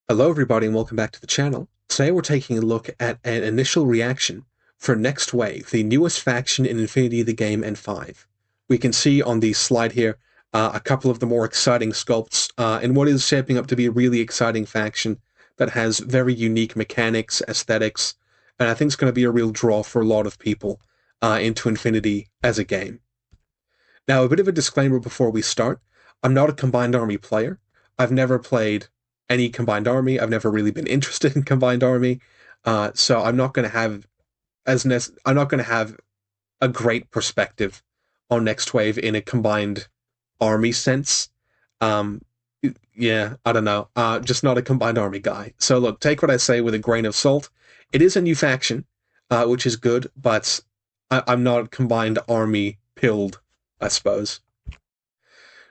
Hello everybody and welcome back to the channel. Today we're taking a look at an initial reaction for Next Wave, the newest faction in Infinity the Game and 5. We can see on the slide here a couple of the more exciting sculpts in what is shaping up to be a really exciting faction that has very unique mechanics, aesthetics, and I think it's going to be a real draw for a lot of people into Infinity as a game. Now, a bit of a disclaimer before we start. I'm not a Combined Army player. I've never played any Combined Army. I've never really been interested in Combined Army. So I'm not going to have I'm not going to have a great perspective on Next Wave in a Combined Army sense. Um, yeah, I don't know. Just not a Combined Army guy. So look, take what I say with a grain of salt. It is a new faction, which is good, but I'm not Combined Army pilled, I suppose.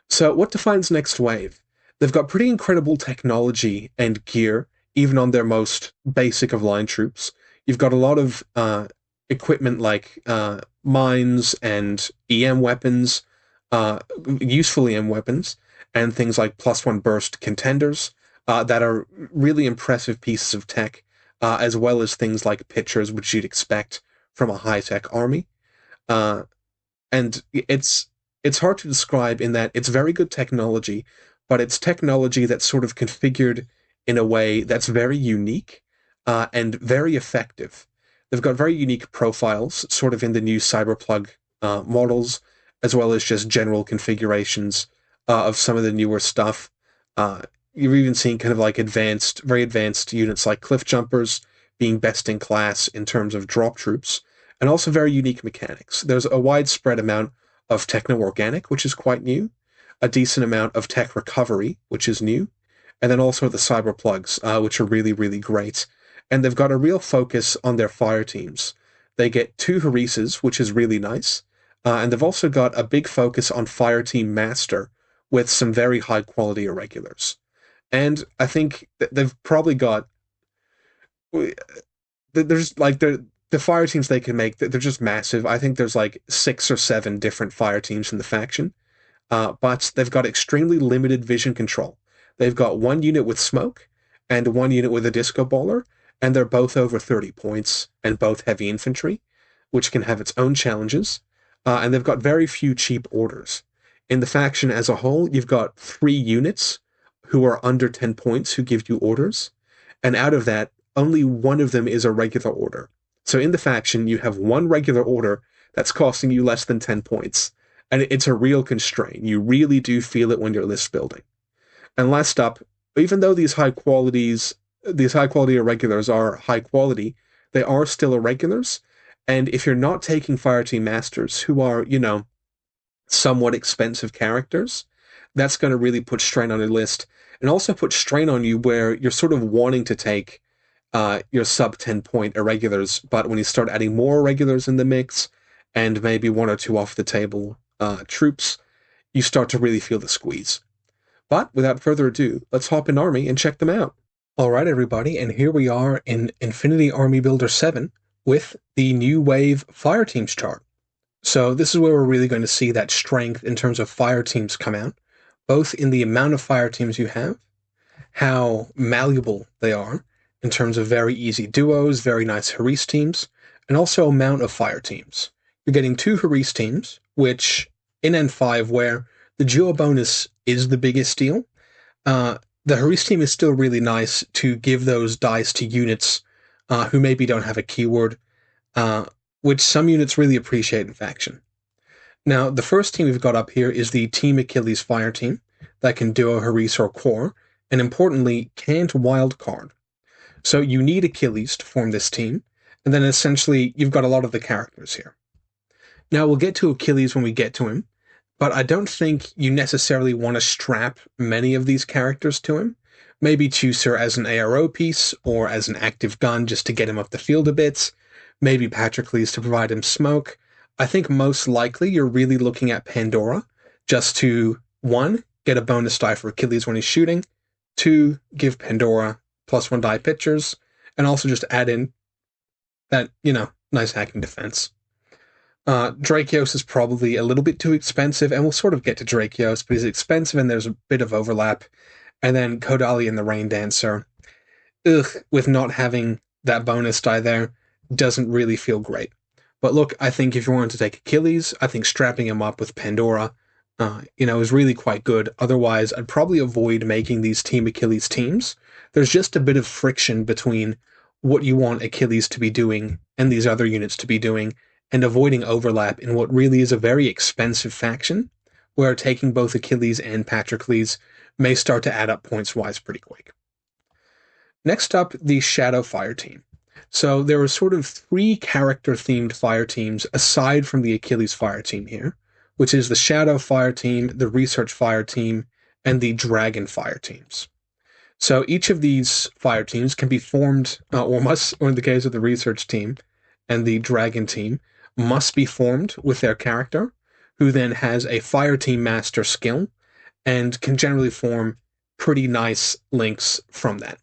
So, what defines Next Wave? They've got pretty incredible technology and gear, even on their most basic of line troops. You've got a lot of equipment like mines and EM weapons, useful EM weapons, and things like +1 burst contenders that are really impressive pieces of tech, as well as things like pitchers, which you'd expect from a high-tech army. Uh, and it's hard to describe in that it's very good technology, but it's technology that's sort of configured in a way that's very unique and very effective. They've got very unique profiles, sort of in the new Cyberplug models, as well as just general configurations of some of the newer stuff. You're even seeing kind of like very advanced units like cliff jumpers being best in class in terms of drop troops, and also very unique mechanics. There's a widespread amount of techno-organic, which is quite new, a decent amount of tech recovery, which is new, and then also the cyber plugs, which are really, really great. And they've got a real focus on their fire teams. They get 2 Harises, which is really nice, and they've also got a big focus on Fireteam Master with some very high-quality irregulars. And I think they've probably got there's like the fire teams they can make, they're just massive. I think there's like 6 or 7 different fire teams in the faction, but they've got extremely limited vision control. They've got 1 unit with smoke and 1 unit with a disco baller, and they're both over 30 points and both heavy infantry, which can have its own challenges. And they've got very few cheap orders. In the faction as a whole, you've got 3 units who are under 10 points who give you orders, and out of that, only 1 of them is a regular order. So in the faction, you have 1 regular order that's costing you less than 10 points, and it's a real constraint. You really do feel it when you're list building. And last up, even though these high quality irregulars are high quality, they are still irregulars. And if you're not taking Fireteam Masters, who are, somewhat expensive characters, that's going to really put strain on your list, and also put strain on you where you're sort of wanting to take your sub 10 point irregulars, but when you start adding more irregulars in the mix, and maybe 1 or 2 off the table troops, you start to really feel the squeeze. But without further ado, let's hop in Army and check them out. Alright everybody, and here we are in Infinity Army Builder 7 with the new wave fire teams chart. So this is where we're really going to see that strength in terms of fire teams come out, both in the amount of fire teams you have, how malleable they are, in terms of very easy duos, very nice Harise teams, and also amount of fire teams. You're getting 2 Harise teams, which in N5, where the duo bonus is the biggest deal, the Harise team is still really nice to give those dice to units who maybe don't have a keyword, which some units really appreciate in faction. Now, the first team we've got up here is the Team Achilles Fire Team that can duo Harise or Core, and importantly, can't wildcard. So you need Achilles to form this team, and then essentially you've got a lot of the characters here. Now we'll get to Achilles when we get to him, but I don't think you necessarily want to strap many of these characters to him. Maybe choose her as an ARO piece, or as an active gun just to get him up the field a bit. Maybe Patroclus to provide him smoke. I think most likely you're really looking at Pandora, just to, 1, get a bonus die for Achilles when he's shooting, 2, give Pandora +1 die pitchers, and also just add in that, nice hacking defense. Drakios is probably a little bit too expensive, and we'll sort of get to Drakios, but he's expensive and there's a bit of overlap. And then Kodali and the Rain Dancer. with not having that bonus die there, doesn't really feel great. But look, I think if you wanted to take Achilles, I think strapping him up with Pandora, is really quite good. Otherwise, I'd probably avoid making these Team Achilles teams. There's just a bit of friction between what you want Achilles to be doing and these other units to be doing, and avoiding overlap in what really is a very expensive faction, where taking both Achilles and Patroclus may start to add up points-wise pretty quick. Next up, the Shadow Fire Team. So there are sort of 3 character-themed fire teams aside from the Achilles Fire Team here, which is the Shadow Fire Team, the Research Fire Team, and the Dragon Fire Teams. So each of these fire teams can be formed, or in the case of the Research Team and the Dragon Team, must be formed with their character, who then has a Fire Team Master skill, and can generally form pretty nice links from that.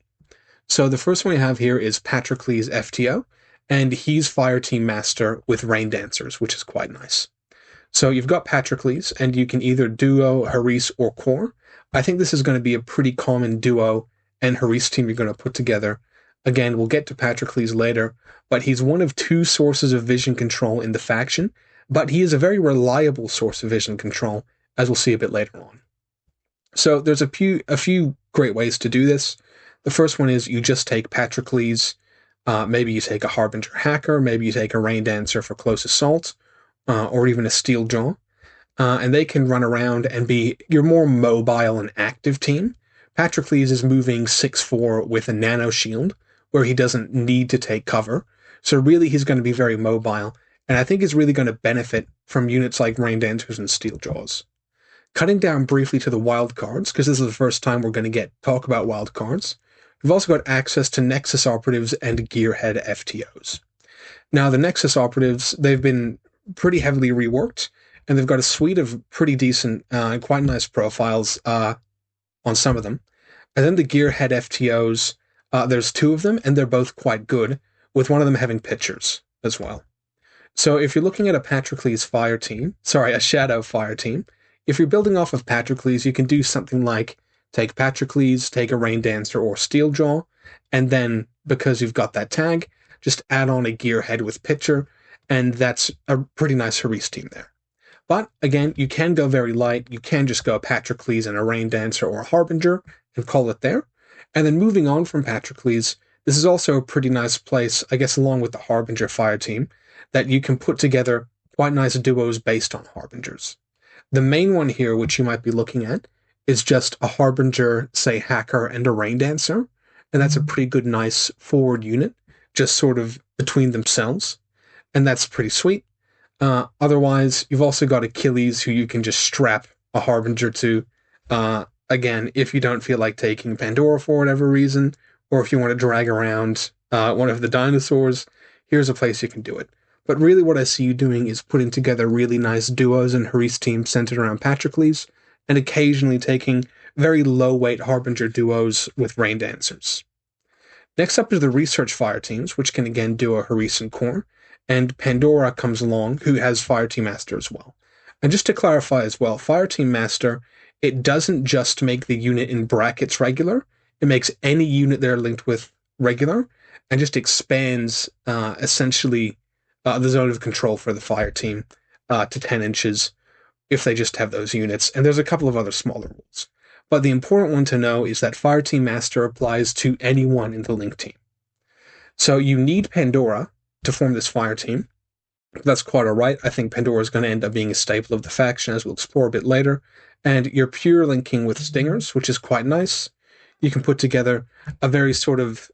So the first one we have here is Patroclus FTO, and he's Fire Team Master with Rain Dancers, which is quite nice. So you've got Patroclus, and you can either duo, Haris, or core. I think this is going to be a pretty common duo and Haris team you're going to put together. Again, we'll get to Patroclus later, but he's one of 2 sources of vision control in the faction, but he is a very reliable source of vision control, as we'll see a bit later on. So there's a few great ways to do this. The first one is you just take Patroclus, maybe you take a Harbinger Hacker, maybe you take a Rain Dancer for close assault, or even a Steel Jaw, and they can run around and be your more mobile and active team. Patroclus is moving 6'4" with a nano shield, where he doesn't need to take cover, so really he's going to be very mobile, and I think is really going to benefit from units like Rain Dancers and Steel Jaws. Cutting down briefly to the wild cards, because this is the first time we're going to talk about wild cards, we've also got access to Nexus Operatives and Gearhead FTOs. Now, the Nexus Operatives, they've been pretty heavily reworked, and they've got a suite of pretty decent, quite nice profiles on some of them. And then the Gearhead FTOs, there's 2 of them, and they're both quite good, with one of them having pictures as well. So if you're looking at a Shadow Fire Team, if you're building off of Patroclus, you can do something like take Patroclus, take a Rain Dancer or Steeljaw, and then, because you've got that tag, just add on a Gearhead with picture, and that's a pretty nice Haris team there. But, again, you can go very light. You can just go Patroclus and a Rain Dancer or a Harbinger and call it there. And then moving on from Patroclus, this is also a pretty nice place, I guess, along with the Harbinger Fire Team, that you can put together quite nice duos based on Harbingers. The main one here, which you might be looking at, is just a Harbinger, say, Hacker, and a Rain Dancer, and that's a pretty good, nice forward unit, just sort of between themselves, and that's pretty sweet. Otherwise, you've also got Achilles, who you can just strap a Harbinger to, again, if you don't feel like taking Pandora for whatever reason, or if you want to drag around one of the dinosaurs, here's a place you can do it. But really what I see you doing is putting together really nice duos and Haris teams centered around Patroclus, and occasionally taking very low-weight Harbinger duos with Rain Dancers. Next up is the Research Fire Teams, which can again do a Haris and Core, and Pandora comes along, who has Fireteam Master as well. And just to clarify as well, Fireteam Master, it doesn't just make the unit in brackets regular, it makes any unit they're linked with regular, and just expands, essentially, the zone of control for the fire team to 10 inches if they just have those units. And there's a couple of other smaller rules. But the important one to know is that Fireteam Master applies to anyone in the link team. So you need Pandora to form this fire team. That's quite alright. I think Pandora is going to end up being a staple of the faction, as we'll explore a bit later. And you're pure linking with Stingers, which is quite nice. You can put together a very sort of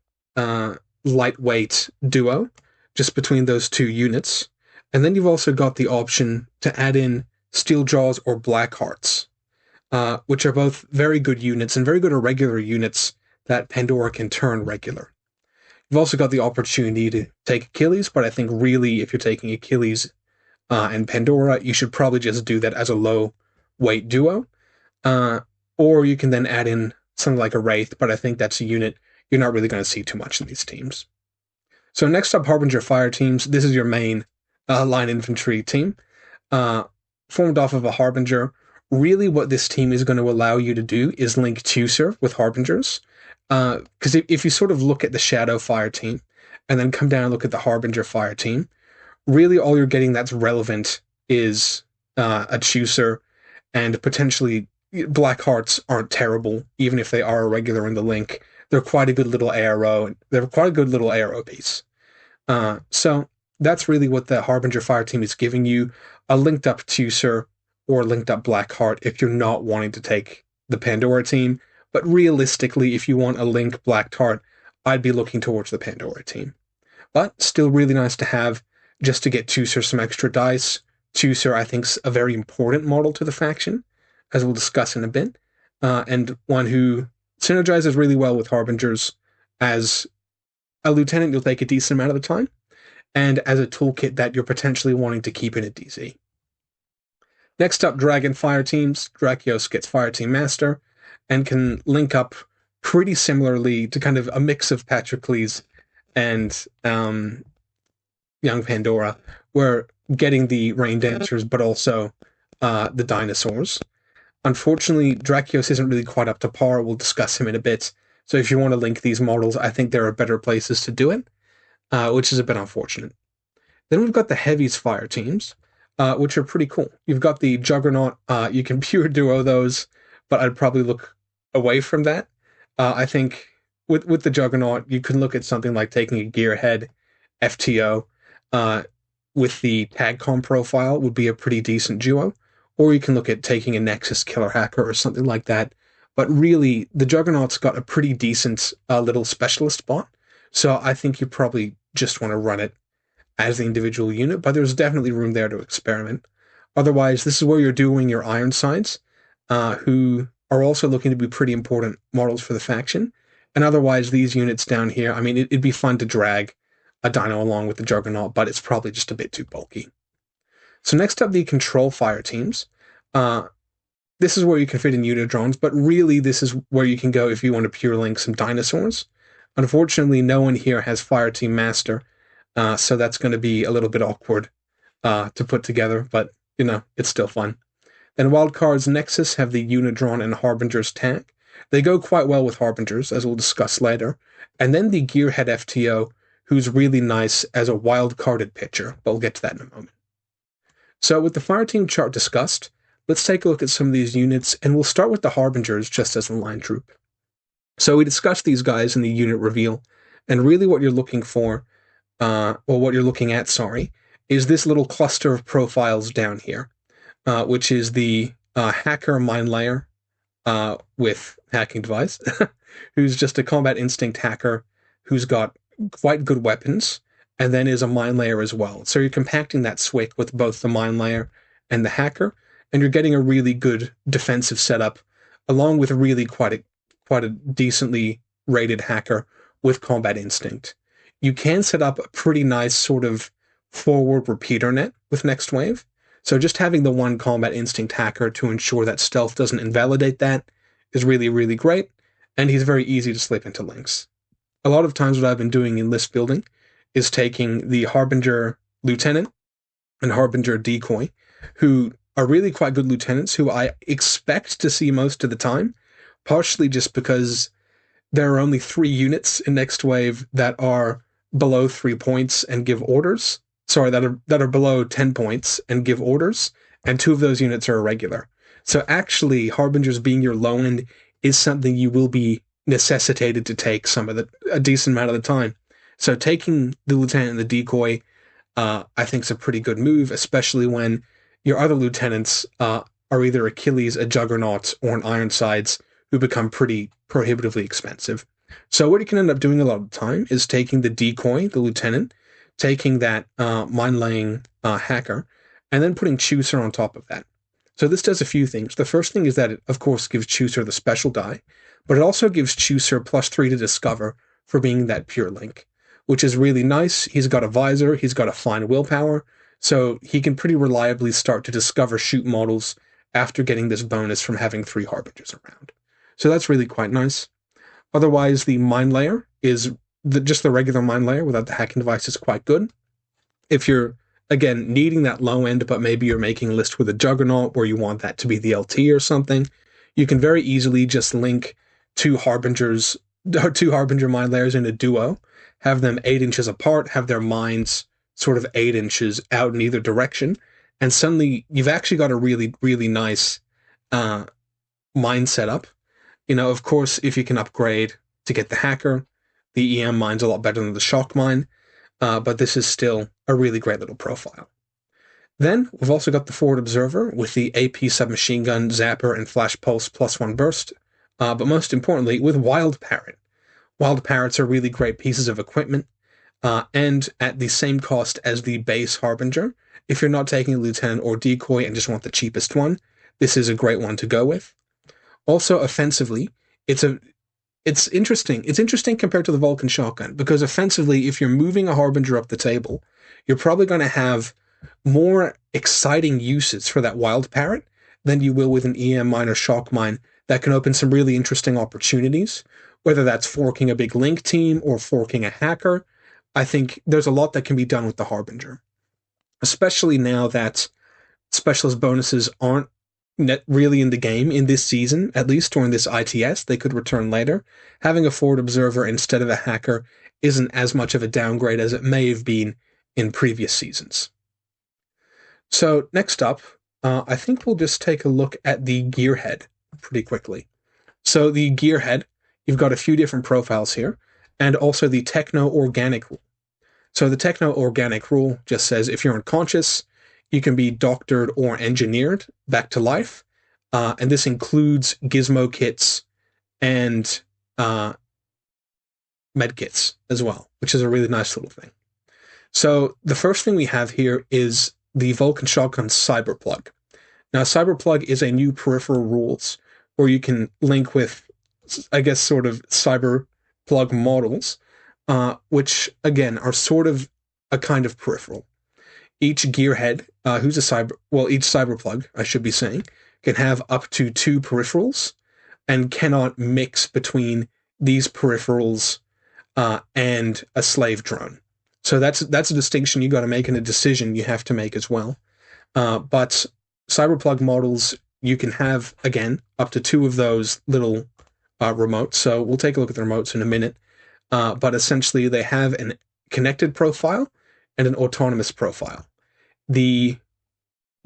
lightweight duo just between those 2 units. And then you've also got the option to add in Steeljaws or Blackhearts, which are both very good units and very good irregular units that Pandora can turn regular. You've also got the opportunity to take Achilles, but I think really if you're taking Achilles and Pandora, you should probably just do that as a low-weight duo. Or you can then add in something like a Wraith, but I think that's a unit you're not really going to see too much in these teams. So next up, Harbinger Fire Teams. This is your main line infantry team, formed off of a Harbinger. Really what this team is going to allow you to do is link Tuser with Harbingers, Because if you sort of look at the Shadow Fire team, and then come down and look at the Harbinger Fire team, really all you're getting that's relevant is a Chooser, and potentially Black Hearts aren't terrible, even if they are a regular in the link. They're quite a good little ARO. They're quite a good little ARO base. So that's really what the Harbinger Fire team is giving you, a linked up Chooser or linked up Black Heart if you're not wanting to take the Pandora team. But realistically, if you want a link Black Heart, I'd be looking towards the Pandora team. But still really nice to have, just to get Chooser some extra dice. Chooser, I think, is a very important model to the faction, as we'll discuss in a bit, and one who synergizes really well with Harbingers. As a lieutenant, you'll take a decent amount of the time, and as a toolkit that you're potentially wanting to keep in a DZ. Next up, Dragon Fire teams. Drakios gets Fireteam Master, and can link up pretty similarly to kind of a mix of Patroclus and Young Pandora. We're getting the Rain Dancers, but also the Dinosaurs. Unfortunately, Drakios isn't really quite up to par. We'll discuss him in a bit. So if you want to link these models, I think there are better places to do it, which is a bit unfortunate. Then we've got the Heavies Fire teams, which are pretty cool. You've got the Juggernaut. You can pure duo those, but I'd probably look away from that. I think with the Juggernaut, you can look at something like taking a Gearhead FTO with the TagCom profile would be a pretty decent duo. Or you can look at taking a Nexus Killer Hacker or something like that. But really, the Juggernaut's got a pretty decent little specialist bot. So I think you probably just want to run it as the individual unit, but there's definitely room there to experiment. Otherwise, this is where you're doing your Ironsides, who are also looking to be pretty important models for the faction. And otherwise, these units down here, I mean, it'd be fun to drag a Dino along with the Juggernaut, but it's probably just a bit too bulky. So next up, the Control Fire teams. This is where you can fit in Unidrones, but really this is where you can go if you want to pure link some Dinosaurs. Unfortunately, no one here has Fireteam Master, so that's going to be a little bit awkward to put together, but, you know, it's still fun. Then Wildcards Nexus have the Unidron and Harbingers tag. They go quite well with Harbingers, as we'll discuss later. And then the Gearhead FTO, who's really nice as a wild-carded pitcher, but we'll get to that in a moment. So with the Fireteam chart discussed, let's take a look at some of these units, and we'll start with the Harbingers just as a line troop. So we discussed these guys in the unit reveal, and really what you're looking for, or what you're looking at, sorry, is this little cluster of profiles down here, which is the Hacker Mind Layer with Hacking Device, who's just a Combat Instinct hacker who's got quite good weapons, and then is a Mind Layer as well. So you're compacting that SWIC with both the Mind Layer and the Hacker, and you're getting a really good defensive setup, along with really quite a decently rated hacker with Combat Instinct. You can set up a pretty nice sort of forward repeater net with Next Wave, so just having the one Combat Instinct hacker to ensure that stealth doesn't invalidate that is really, really great, and he's very easy to slip into links. A lot of times what I've been doing in list building is taking the Harbinger Lieutenant and Harbinger Decoy, who are really quite good lieutenants who I expect to see most of the time, partially just because there are only 3 units in Next Wave that are below 3 points and give orders. Sorry, that are below 10 points and give orders, and 2 of those units are irregular. So actually, Harbingers being your low end is something you will be necessitated to take a decent amount of the time. So taking the lieutenant and the decoy, I think is a pretty good move, especially when your other lieutenants are either Achilles, a Juggernaut, or an Ironsides, who become pretty prohibitively expensive. So what you can end up doing a lot of the time is taking the decoy, the lieutenant, taking that mind-laying hacker, and then putting Chooser on top of that. So this does a few things. The first thing is that it, of course, gives Chooser the special die, but it also gives Chooser +3 to discover for being that pure link, which is really nice. He's got a visor, he's got a fine willpower, so he can pretty reliably start to discover shoot models after getting this bonus from having 3 Harbingers around. So that's really quite nice. Otherwise, the Mind Layer is just the regular Mind Layer without the hacking device is quite good. If you're, again, needing that low end, but maybe you're making a list with a Juggernaut where you want that to be the LT or something, you can very easily just link 2 Harbingers two Harbinger mine layers in a duo, have them 8 inches apart, have their mines sort of 8 inches out in either direction, and suddenly you've actually got a really, really nice mine setup. Of course, if you can upgrade to get the hacker, the EM mine's a lot better than the shock mine, but this is still a really great little profile. Then we've also got the forward observer with the AP submachine gun, zapper, and flash pulse +1 burst, but most importantly with wild parrot. Wild parrots are really great pieces of equipment, and at the same cost as the base Harbinger. If you're not taking a lieutenant or decoy and just want the cheapest one, this is a great one to go with. Also, offensively, it's interesting. It's interesting compared to the Vulcan shotgun, because offensively, if you're moving a Harbinger up the table, you're probably going to have more exciting uses for that wild parrot than you will with an EM mine or shock mine that can open some really interesting opportunities, whether that's forking a big link team or forking a hacker. I think there's a lot that can be done with the Harbinger, especially now that specialist bonuses aren't really in the game in this season, at least during this ITS. They could return later. Having a forward observer instead of a hacker isn't as much of a downgrade as it may have been in previous seasons. So next up, I think we'll just take a look at the Gearhead pretty quickly. So the Gearhead, you've got a few different profiles here, and also the techno-organic rule. So the techno-organic rule just says if you're unconscious, you can be doctored or engineered back to life, and this includes gizmo kits and med kits as well, which is a really nice little thing. So the first thing we have here is the Vulcan Shotgun Cyberplug. Now, Cyberplug is a new peripheral rules where you can link with, I guess, sort of Cyberplug models, which, again, are sort of a kind of peripheral. Each Gearhead, each Cyberplug, I should be saying, can have up to 2 peripherals and cannot mix between these peripherals and a slave drone. So that's a distinction you got to make, and a decision you have to make as well. But Cyberplug models, you can have, again, up to 2 of those little remotes. So we'll take a look at the remotes in a minute. But essentially, they have a connected profile and an autonomous profile. The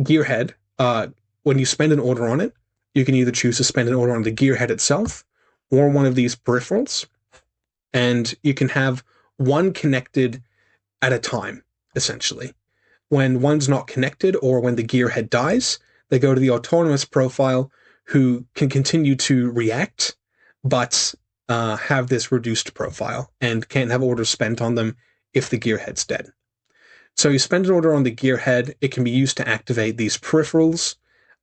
Gearhead, when you spend an order on it, you can either choose to spend an order on the Gearhead itself or one of these peripherals, and you can have one connected at a time, essentially. When one's not connected, or when the Gearhead dies, they go to the autonomous profile, who can continue to react, but have this reduced profile, and can't have orders spent on them if the Gearhead's dead. So you spend an order on the Gearhead, it can be used to activate these peripherals,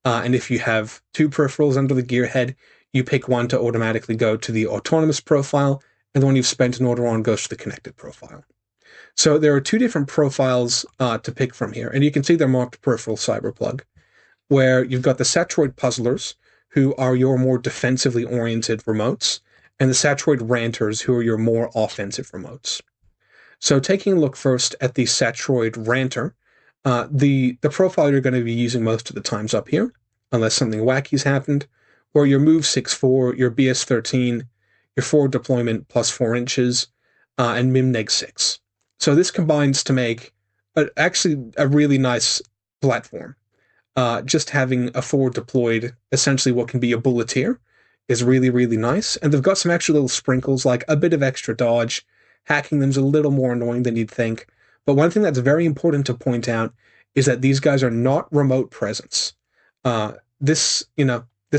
and if you have 2 peripherals under the Gearhead, you pick one to automatically go to the autonomous profile, and the one you've spent an order on goes to the connected profile. So there are 2 different profiles to pick from here, and you can see they're marked peripheral Cyberplug, where you've got the Satroid Puzzlers, who are your more defensively oriented remotes, and the Satroid Ranters, who are your more offensive remotes. So taking a look first at the Satroid Ranter, the profile you're going to be using most of the time's up here, unless something wacky's happened, where your move 6-4, your BS-13, your forward deployment +4 inches, and MIM-6. So this combines to make actually a really nice platform. Just having a forward deployed, essentially what can be a bulleteer, is really, really nice. And they've got some extra little sprinkles, like a bit of extra dodge. Hacking them's a little more annoying than you'd think. But one thing that's very important to point out is that these guys are not remote presence. This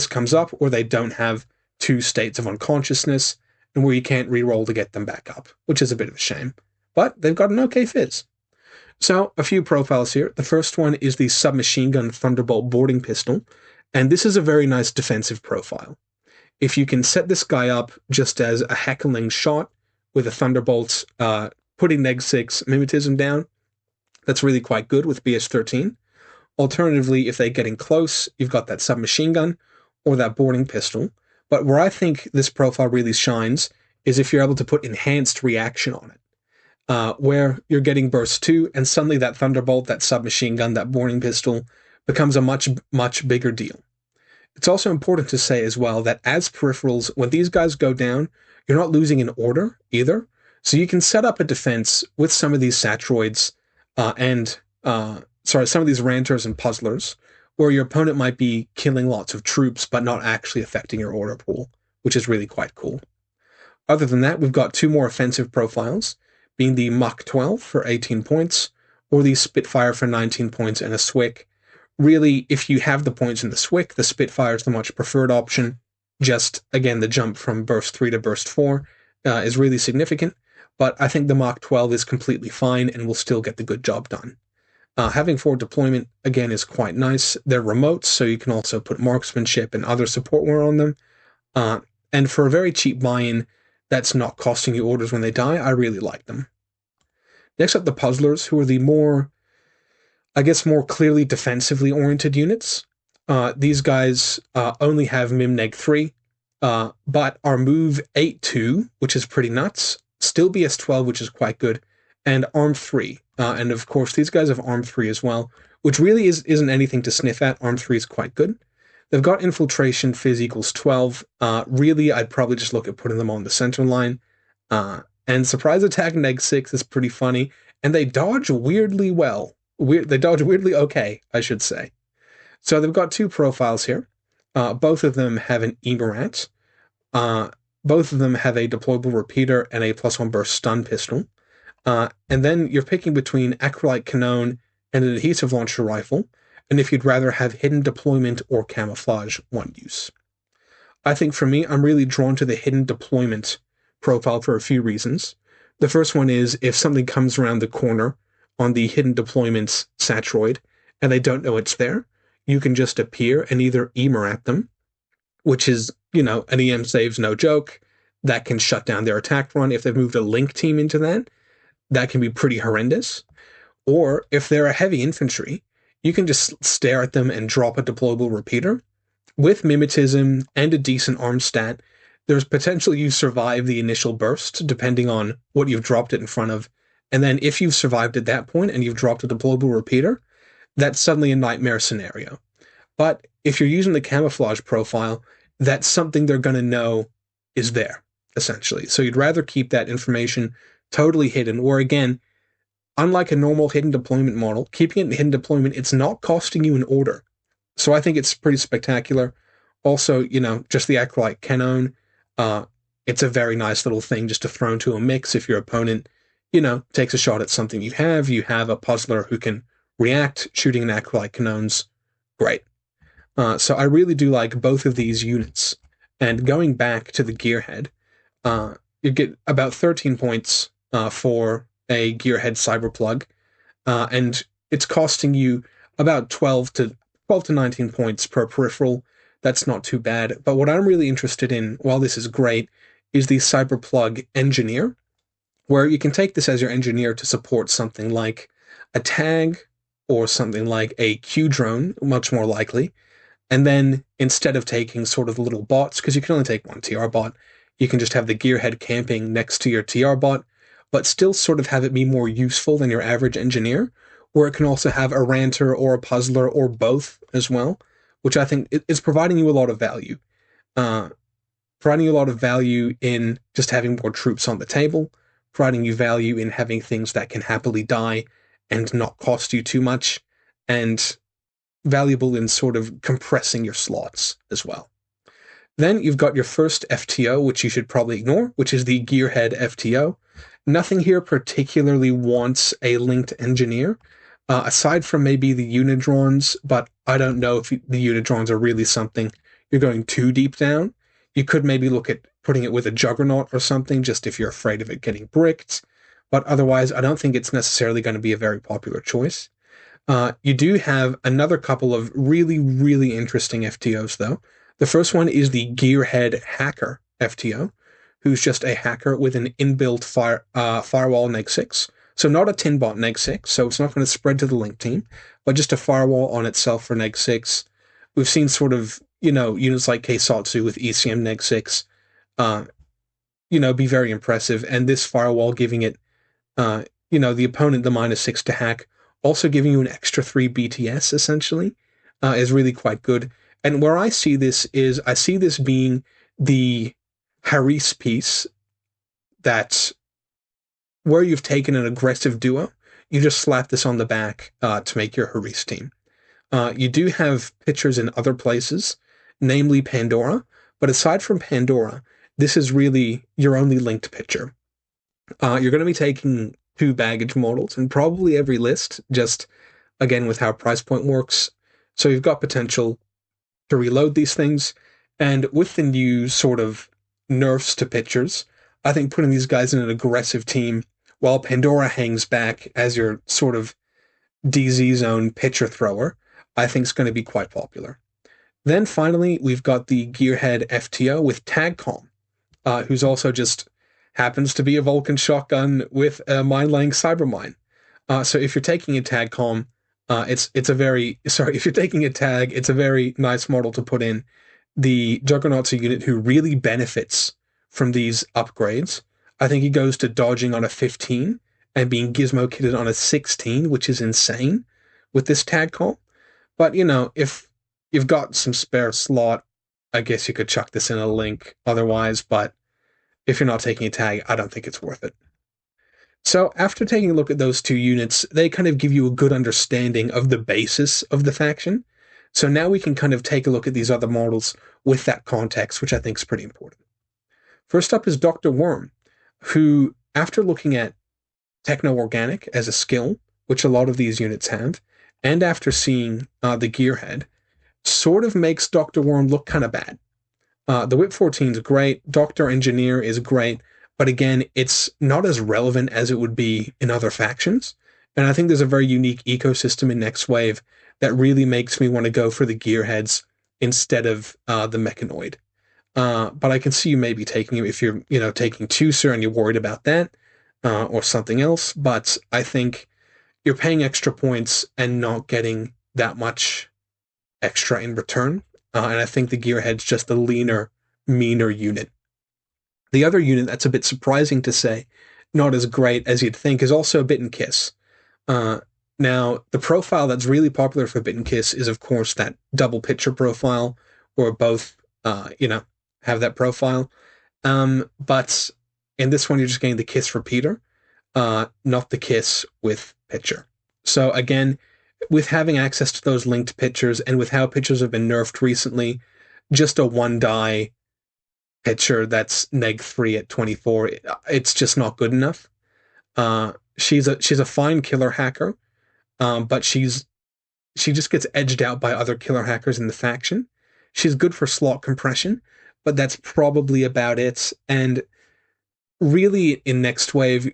comes up where they don't have 2 states of unconsciousness, and where you can't re-roll to get them back up, which is a bit of a shame. But they've got an okay fizz. So, a few profiles here. The first one is the Submachine Gun Thunderbolt Boarding Pistol, and this is a very nice defensive profile. If you can set this guy up just as a heckling shot with a Thunderbolt, putting neg-6 mimetism down, that's really quite good with BS-13. Alternatively, if they're getting close, you've got that submachine gun or that boarding pistol. But where I think this profile really shines is if you're able to put enhanced reaction on it, where you're getting burst 2, and suddenly that Thunderbolt, that submachine gun, that boarding pistol becomes a much, much bigger deal. It's also important to say as well that as peripherals, when these guys go down, you're not losing an order either. So you can set up a defense with some of these Satroids some of these Ranters and Puzzlers, where your opponent might be killing lots of troops but not actually affecting your order pool, which is really quite cool. Other than that, we've got two more offensive profiles, being the Mach 12 for 18 points, or the Spitfire for 19 points and a Swick. Really, if you have the points in the Swick, the Spitfire is the much preferred option. Just, again, the jump from Burst 3 to Burst 4 is really significant, but I think the Mach 12 is completely fine and will still get the good job done. Having forward deployment, again, is quite nice. They're remotes, so you can also put marksmanship and other support wear on them. And for a very cheap buy-in that's not costing you orders when they die, I really like them. Next up, the Puzzlers, who are the more clearly defensively oriented units. These guys only have Mim-Neg 3, but are move 8-2, which is pretty nuts, still BS-12, which is quite good, and Arm 3. And of course, these guys have Arm 3 as well, which really isn't anything to sniff at. Arm 3 is quite good. They've got Infiltration, Phys equals 12. Really, I'd probably just look at putting them on the center line. And Surprise Attack Neg 6 is pretty funny, and they dodge weirdly well. They dodge weirdly okay, I should say. So they've got two profiles here. Both of them have an Emerat. Both of them have a deployable repeater and a +1 burst stun pistol. And then you're picking between Acrolite Cannon and an adhesive launcher rifle, and if you'd rather have hidden deployment or camouflage, one use. I think for me, I'm really drawn to the hidden deployment profile for a few reasons. The first one is if something comes around the corner on the hidden deployments Satroid and they don't know it's there, you can just appear and either Emer them, which is, an EM saves no joke. That can shut down their attack run. If they've moved a link team into that can be pretty horrendous. Or if they're a heavy infantry, you can just stare at them and drop a deployable repeater. With mimetism and a decent arm stat, there's potential you survive the initial burst, depending on what you've dropped it in front of. And then if you've survived at that point and you've dropped a deployable repeater, that's suddenly a nightmare scenario. But if you're using the camouflage profile, that's something they're going to know is there, essentially. So you'd rather keep that information totally hidden, or again, unlike a normal hidden deployment model, keeping it in hidden deployment, it's not costing you an order. So I think it's pretty spectacular. Also, just the Acrolite Cannon, it's a very nice little thing just to throw into a mix if your opponent, takes a shot at something you have a puzzler who can react, shooting an Acrolite Cannon's great. So I really do like both of these units. And going back to the Gearhead, you get about 13 points for a Gearhead Cyberplug, and it's costing you about 12 to 19 points per peripheral. That's not too bad. But what I'm really interested in, while this is great, is the Cyberplug Engineer, where you can take this as your engineer to support something like a tag or something like a Q drone, much more likely. And then instead of taking sort of little bots, because you can only take one TR bot, you can just have the Gearhead camping next to your TR bot, but still sort of have it be more useful than your average engineer, or it can also have a ranter or a puzzler or both as well, which I think is providing you a lot of value. Providing you a lot of value in just having more troops on the table, providing you value in having things that can happily die and not cost you too much, and valuable in sort of compressing your slots as well. Then you've got your first FTO, which you should probably ignore, which is the Gearhead FTO. Nothing here particularly wants a linked engineer, aside from maybe the Unidrons, but I don't know if the Unidrons are really something you're going too deep down. You could maybe look at putting it with a Juggernaut or something, just if you're afraid of it getting bricked, but otherwise I don't think it's necessarily going to be a very popular choice. You do have another couple of really, really interesting FTOs, though. The first one is the Gearhead Hacker FTO, who's just a hacker with an inbuilt firewall neg 6. So not a tin bot neg 6, so it's not going to spread to the link team, but just a firewall on itself for neg 6. We've seen sort of, units like Keisatsu with ECM neg 6, be very impressive, and this firewall giving it, the opponent the -6 to hack, also giving you an extra 3 BTS, essentially, is really quite good. And where I see this is, I see this being the Haris piece that where you've taken an aggressive duo, you just slap this on the back to make your Haris team. You do have pitchers in other places, namely Pandora, but aside from Pandora, this is really your only linked pitcher. You're going to be taking 2 baggage models in probably every list, just again with how price point works. So you've got potential to reload these things, and with the new sort of nerfs to pitchers, I think putting these guys in an aggressive team while Pandora hangs back as your sort of DZ zone pitcher thrower, I think is going to be quite popular. Then finally, we've got the Gearhead FTO with Tagcom, who's also just happens to be a Vulcan shotgun with a mine-laying cybermine. So if you're taking a Tagcom, it's a very if you're taking a tag, it's a very nice model to put in. The Juggernaut's a unit who really benefits from these upgrades. I think he goes to dodging on a 15 and being gizmo kitted on a 16, which is insane with this tag call. But, if you've got some spare slot, I guess you could chuck this in a link otherwise, but if you're not taking a tag, I don't think it's worth it. So after taking a look at those 2 units, they kind of give you a good understanding of the basis of the faction. So now we can kind of take a look at these other models with that context, which I think is pretty important. First up is Dr. Worm, who, after looking at techno-organic as a skill, which a lot of these units have, and after seeing the Gearhead, sort of makes Dr. Worm look kind of bad. The Whip 14 is great, Dr. Engineer is great, but again, it's not as relevant as it would be in other factions, and I think there's a very unique ecosystem in Next Wave that really makes me want to go for the Gearheads instead of the Mechanoid. But I can see you maybe taking it if you're, taking Tucer and you're worried about that, or something else. But I think you're paying extra points and not getting that much extra in return. And I think the Gearhead's just a leaner, meaner unit. The other unit that's a bit surprising to say, not as great as you'd think, is also Bit and Kiss. Now, the profile that's really popular for Bit and Kiss is, of course, that double pitcher profile, where both, have that profile. But in this one, you're just getting the Kiss repeater, not the Kiss with pitcher. So again, with having access to those linked pitchers and with how pitchers have been nerfed recently, just a 1-die pitcher that's neg 3 at 24, it's just not good enough. She's a fine killer hacker, but she just gets edged out by other killer hackers in the faction. She's good for slot compression, but that's probably about it. And really, in Next Wave,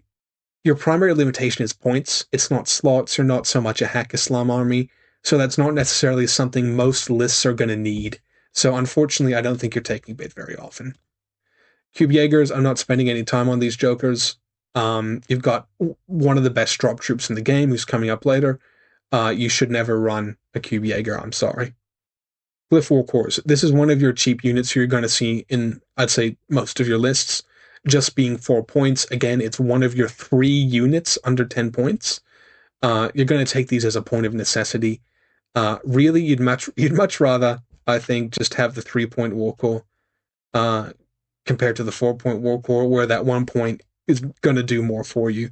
your primary limitation is points. It's not slots. You're not so much a Hack Islam army, so that's not necessarily something most lists are going to need. So unfortunately, I don't think you're taking Bit very often. Cube Jaegers, I'm not spending any time on these jokers. You've got one of the best drop troops in the game who's coming up later. You should never run a Cube Jaeger, I'm sorry. Glyph Warcores. This is one of your cheap units you're going to see in, I'd say, most of your lists. Just being 4 points. Again, it's one of your 3 units under 10 points. You're going to take these as a point of necessity. Really, you'd much rather, I think, just have the 3-point Warcore compared to the 4-point Warcore, where that 1 point is going to do more for you.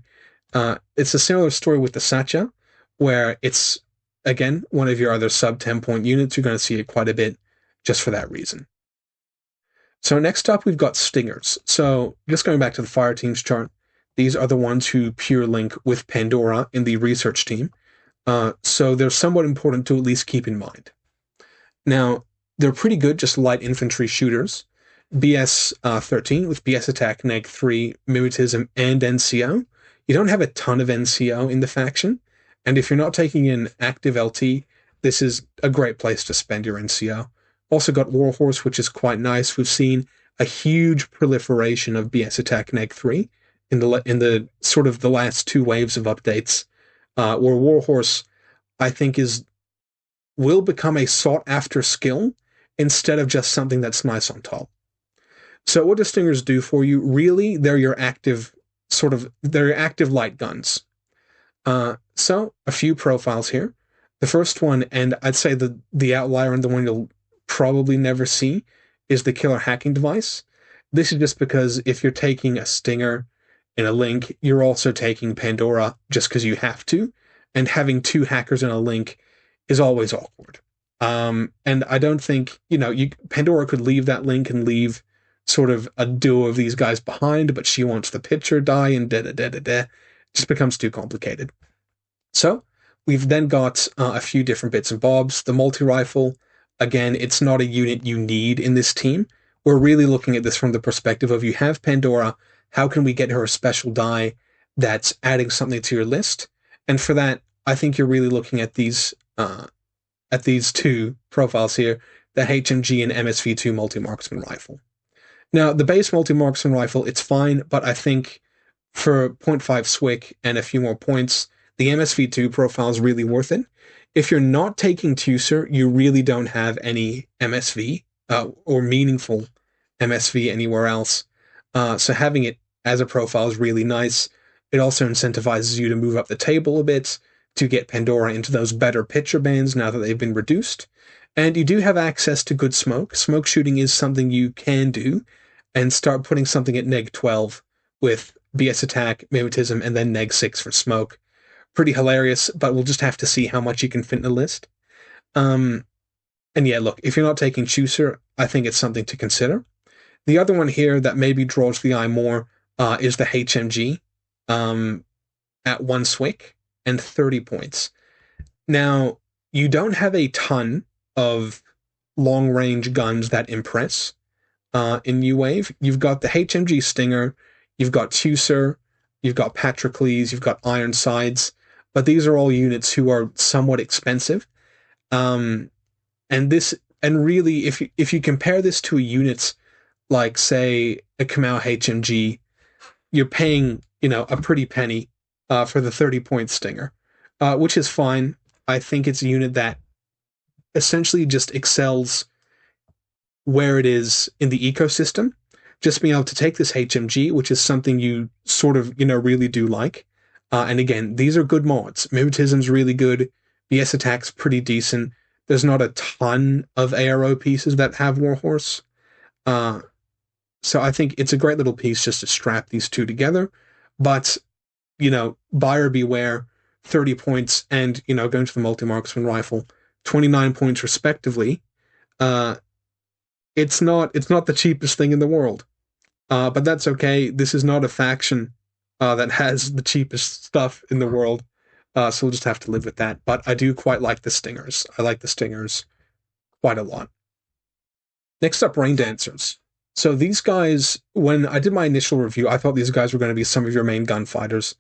It's a similar story with the Satya, where it's, again, one of your other sub 10-point units. You're going to see it quite a bit just for that reason. So next up, we've got Stingers. So just going back to the Fireteam's chart, these are the ones who pure link with Pandora in the research team. So they're somewhat important to at least keep in mind. Now, they're pretty good, just light infantry shooters. BS 13 with BS attack, neg 3, mimetism, and NCO. You don't have a ton of NCO in the faction, and if you're not taking in active LT, this is a great place to spend your NCO. Also got Warhorse, which is quite nice. We've seen a huge proliferation of BS attack neg 3 in the sort of the last 2 waves of updates, where Warhorse, I think, will become a sought-after skill instead of just something that's nice on top. So what do Stingers do for you? Really, they're your active light guns. So a few profiles here. The first one, and I'd say the outlier and the one you'll probably never see, is the killer hacking device. This is just because if you're taking a Stinger in a link, you're also taking Pandora just because you have to, and having two hackers in a link is always awkward. And I don't think, Pandora could leave that link and leave sort of a duo of these guys behind, but she wants the pitcher die and da da da da da. It just becomes too complicated. So we've then got a few different bits and bobs. The multi-rifle, again, it's not a unit you need in this team. We're really looking at this from the perspective of, you have Pandora, how can we get her a special die that's adding something to your list? And for that, I think you're really looking at these two profiles here, the HMG and MSV2 multi-marksman rifle. Now, the base multi-marksman rifle, it's fine, but I think for 0.5 SWIC and a few more points, the MSV2 profile is really worth it. If you're not taking Tucer, you really don't have any MSV or meaningful MSV anywhere else. So having it as a profile is really nice. It also incentivizes you to move up the table a bit to get Pandora into those better pitcher bands now that they've been reduced. And you do have access to good smoke. Smoke shooting is something you can do, and start putting something at neg 12 with BS attack, mimetism, and then neg 6 for smoke. Pretty hilarious, but we'll just have to see how much you can fit in a list. And yeah, look, if you're not taking Chooser, I think it's something to consider. The other one here that maybe draws the eye more is the HMG at 1 SWIC and 30 points. Now, you don't have a ton of long-range guns that impress in New Wave. You've got the HMG Stinger, you've got Tucer, you've got Patrocles, you've got Ironsides, but these are all units who are somewhat expensive. And really, if you compare this to a unit like, say, a Kamau HMG, you're paying, a pretty penny for the 30-point Stinger, which is fine. I think it's a unit that essentially just excels where it is in the ecosystem. Just being able to take this HMG, which is something you sort of, really do like. And again, these are good mods. Mimetism's really good. BS attack's pretty decent. There's not a ton of ARO pieces that have Warhorse. So I think it's a great little piece just to strap these two together. But, buyer beware, 30 points, and, going to the multi-marksman rifle, 29 points respectively. It's not the cheapest thing in the world. But that's okay. This is not a faction that has the cheapest stuff in the world. So we'll just have to live with that. But I do quite like the Stingers. I like the Stingers quite a lot. Next up, Rain Dancers. So these guys, when I did my initial review, I thought these guys were going to be some of your main gunfighters,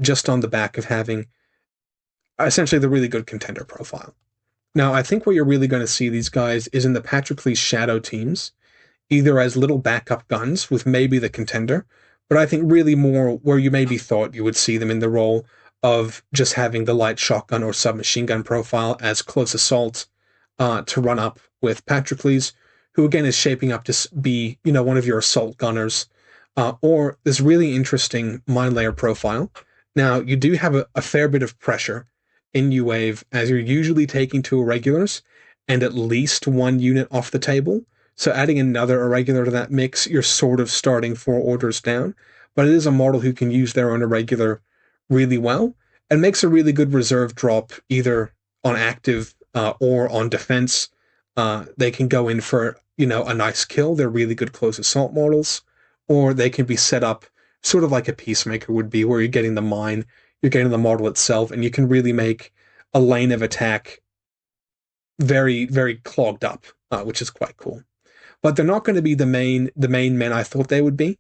just on the back of having essentially the really good contender profile. Now, I think where you're really going to see these guys is in the Patrocles Shadow teams, either as little backup guns with maybe the contender, but I think really more where you maybe thought you would see them in the role of just having the light shotgun or submachine gun profile as close assault to run up with Patrocles, who again is shaping up to be, one of your assault gunners, or this really interesting mine layer profile. Now, you do have a fair bit of pressure in New Wave, as you're usually taking two irregulars and at least one unit off the table. So adding another irregular to that mix, you're sort of starting 4 orders down. But it is a model who can use their own irregular really well, and makes a really good reserve drop either on active or on defense. They can go in for, a nice kill. They're really good close assault models. Or they can be set up sort of like a Peacemaker would be, where you're getting the mine, you're getting the model itself, and you can really make a lane of attack very, very clogged up, which is quite cool. But they're not going to be the main men I thought they would be,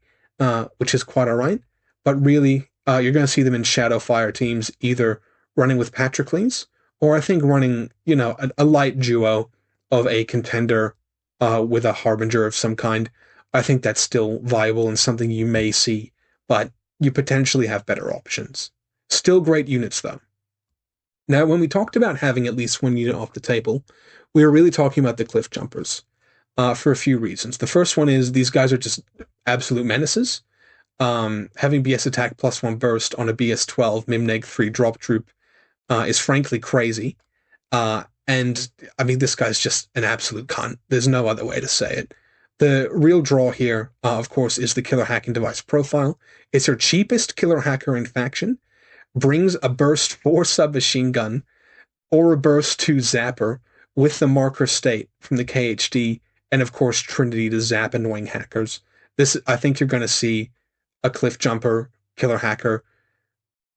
which is quite all right. But really, you're going to see them in Shadow Fire teams, either running with Patrocles, or I think running, a light duo of a contender with a Harbinger of some kind. I think that's still viable and something you may see, but you potentially have better options. Still great units, though. Now, when we talked about having at least one unit off the table, we were really talking about the Cliff Jumpers for a few reasons. The first one is these guys are just absolute menaces. Having BS attack +1 burst on a BS 12 Mimneg 3 drop troop is frankly crazy. And I mean, this guy's just an absolute cunt. There's no other way to say it. The real draw here, of course, is the killer hacking device profile. It's her cheapest killer hacker in faction, brings a burst 4 submachine gun or a burst 2 zapper with the marker state from the KHD, and of course Trinity to zap annoying hackers. This, I think you're going to see a cliff jumper killer hacker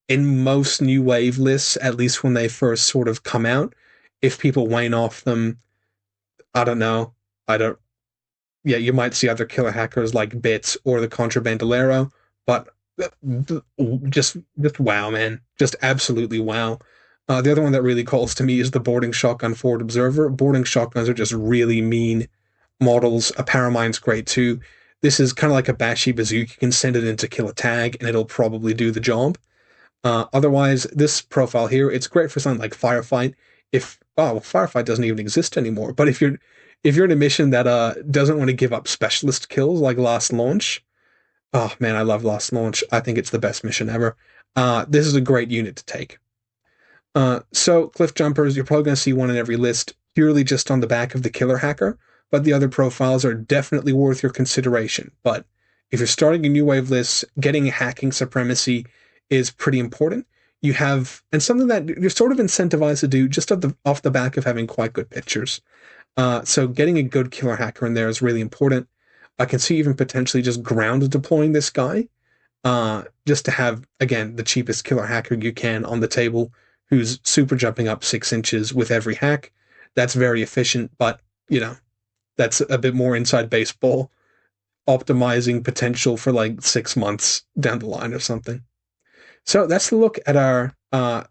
in most new wave lists, at least when they first sort of come out. If people wane off them, I don't know. I don't. Yeah, you might see other killer hackers like Bits or the Contrabandolero, but just wow, man, just absolutely wow. The other one that really calls to me is the boarding shotgun forward observer. Boarding shotguns are just really mean models. A Paramine's great too. This is kind of like a Bashi bazooka. You can send it in to kill a tag, and it'll probably do the job. Otherwise, this profile here, it's great for something like Firefight. Firefight doesn't even exist anymore. But if you're in a mission that doesn't want to give up specialist kills like Last Launch, oh man, I love Last Launch. I think it's the best mission ever. This is a great unit to take. So cliff jumpers, you're probably going to see one in every list, purely just on the back of the killer hacker. But the other profiles are definitely worth your consideration. But if you're starting a new wave list, getting hacking supremacy is pretty important. You have, and something that you're sort of incentivized to do just off the back of having quite good pictures. So getting a good killer hacker in there is really important. I can see even potentially just ground deploying this guy, just to have, again, the cheapest killer hacker you can on the table, who's super jumping up 6 inches with every hack. That's very efficient, but, that's a bit more inside baseball, optimizing potential for like 6 months down the line or something. So that's the look at our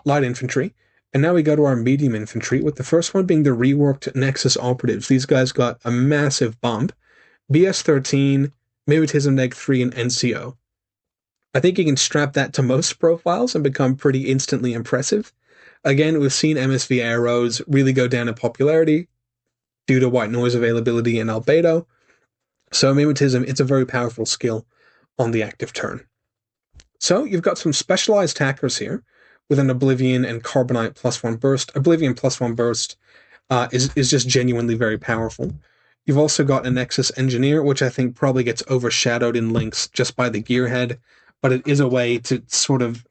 light infantry. And now we go to our medium infantry, with the first one being the reworked Nexus operatives. These guys got a massive bump. BS13, Mimetism Neg 3, and NCO. I think you can strap that to most profiles and become pretty instantly impressive. Again, we've seen MSV arrows really go down in popularity due to white noise availability and albedo. So Mimetism, it's a very powerful skill on the active turn. So you've got some specialized hackers here with an Oblivion and Carbonite +1 burst. Oblivion +1 burst is just genuinely very powerful. You've also got a Nexus Engineer, which I think probably gets overshadowed in links just by the Gearhead, but it is a way to sort of,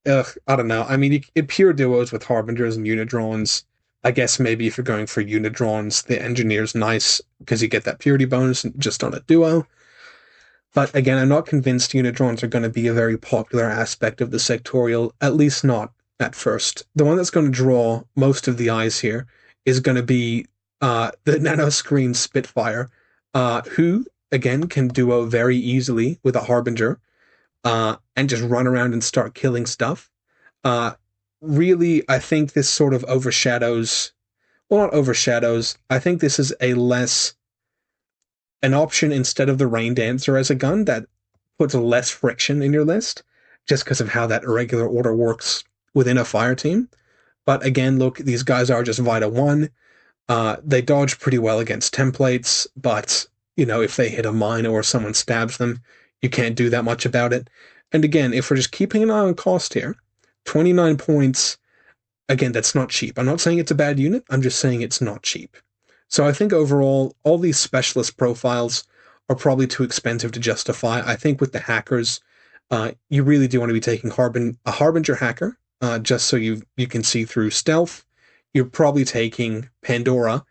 I don't know. I mean, it pure duos with Harbingers and Unidrones. I guess maybe if you're going for Unidrones, the Engineer's nice because you get that purity bonus just on a duo. But again, I'm not convinced Unidrones are going to be a very popular aspect of the sectorial, at least not at first. The one that's going to draw most of the eyes here is going to be the Nanoscreen Spitfire, who, again, can duo very easily with a Harbinger and just run around and start killing stuff. Really, I think this sort of overshadows, well, not overshadows, I think this is an option instead of the Rain Dancer as a gun that puts less friction in your list, just because of how that irregular order works within a fire team. But again, look, these guys are just Vita 1. They dodge pretty well against templates, but, if they hit a mine or someone stabs them, you can't do that much about it. And again, if we're just keeping an eye on cost here, 29 points, again, that's not cheap. I'm not saying it's a bad unit, I'm just saying it's not cheap. So I think overall, all these specialist profiles are probably too expensive to justify. I think with the hackers, you really do want to be taking a Harbinger hacker, just so you can see through stealth. You're probably taking Pandora,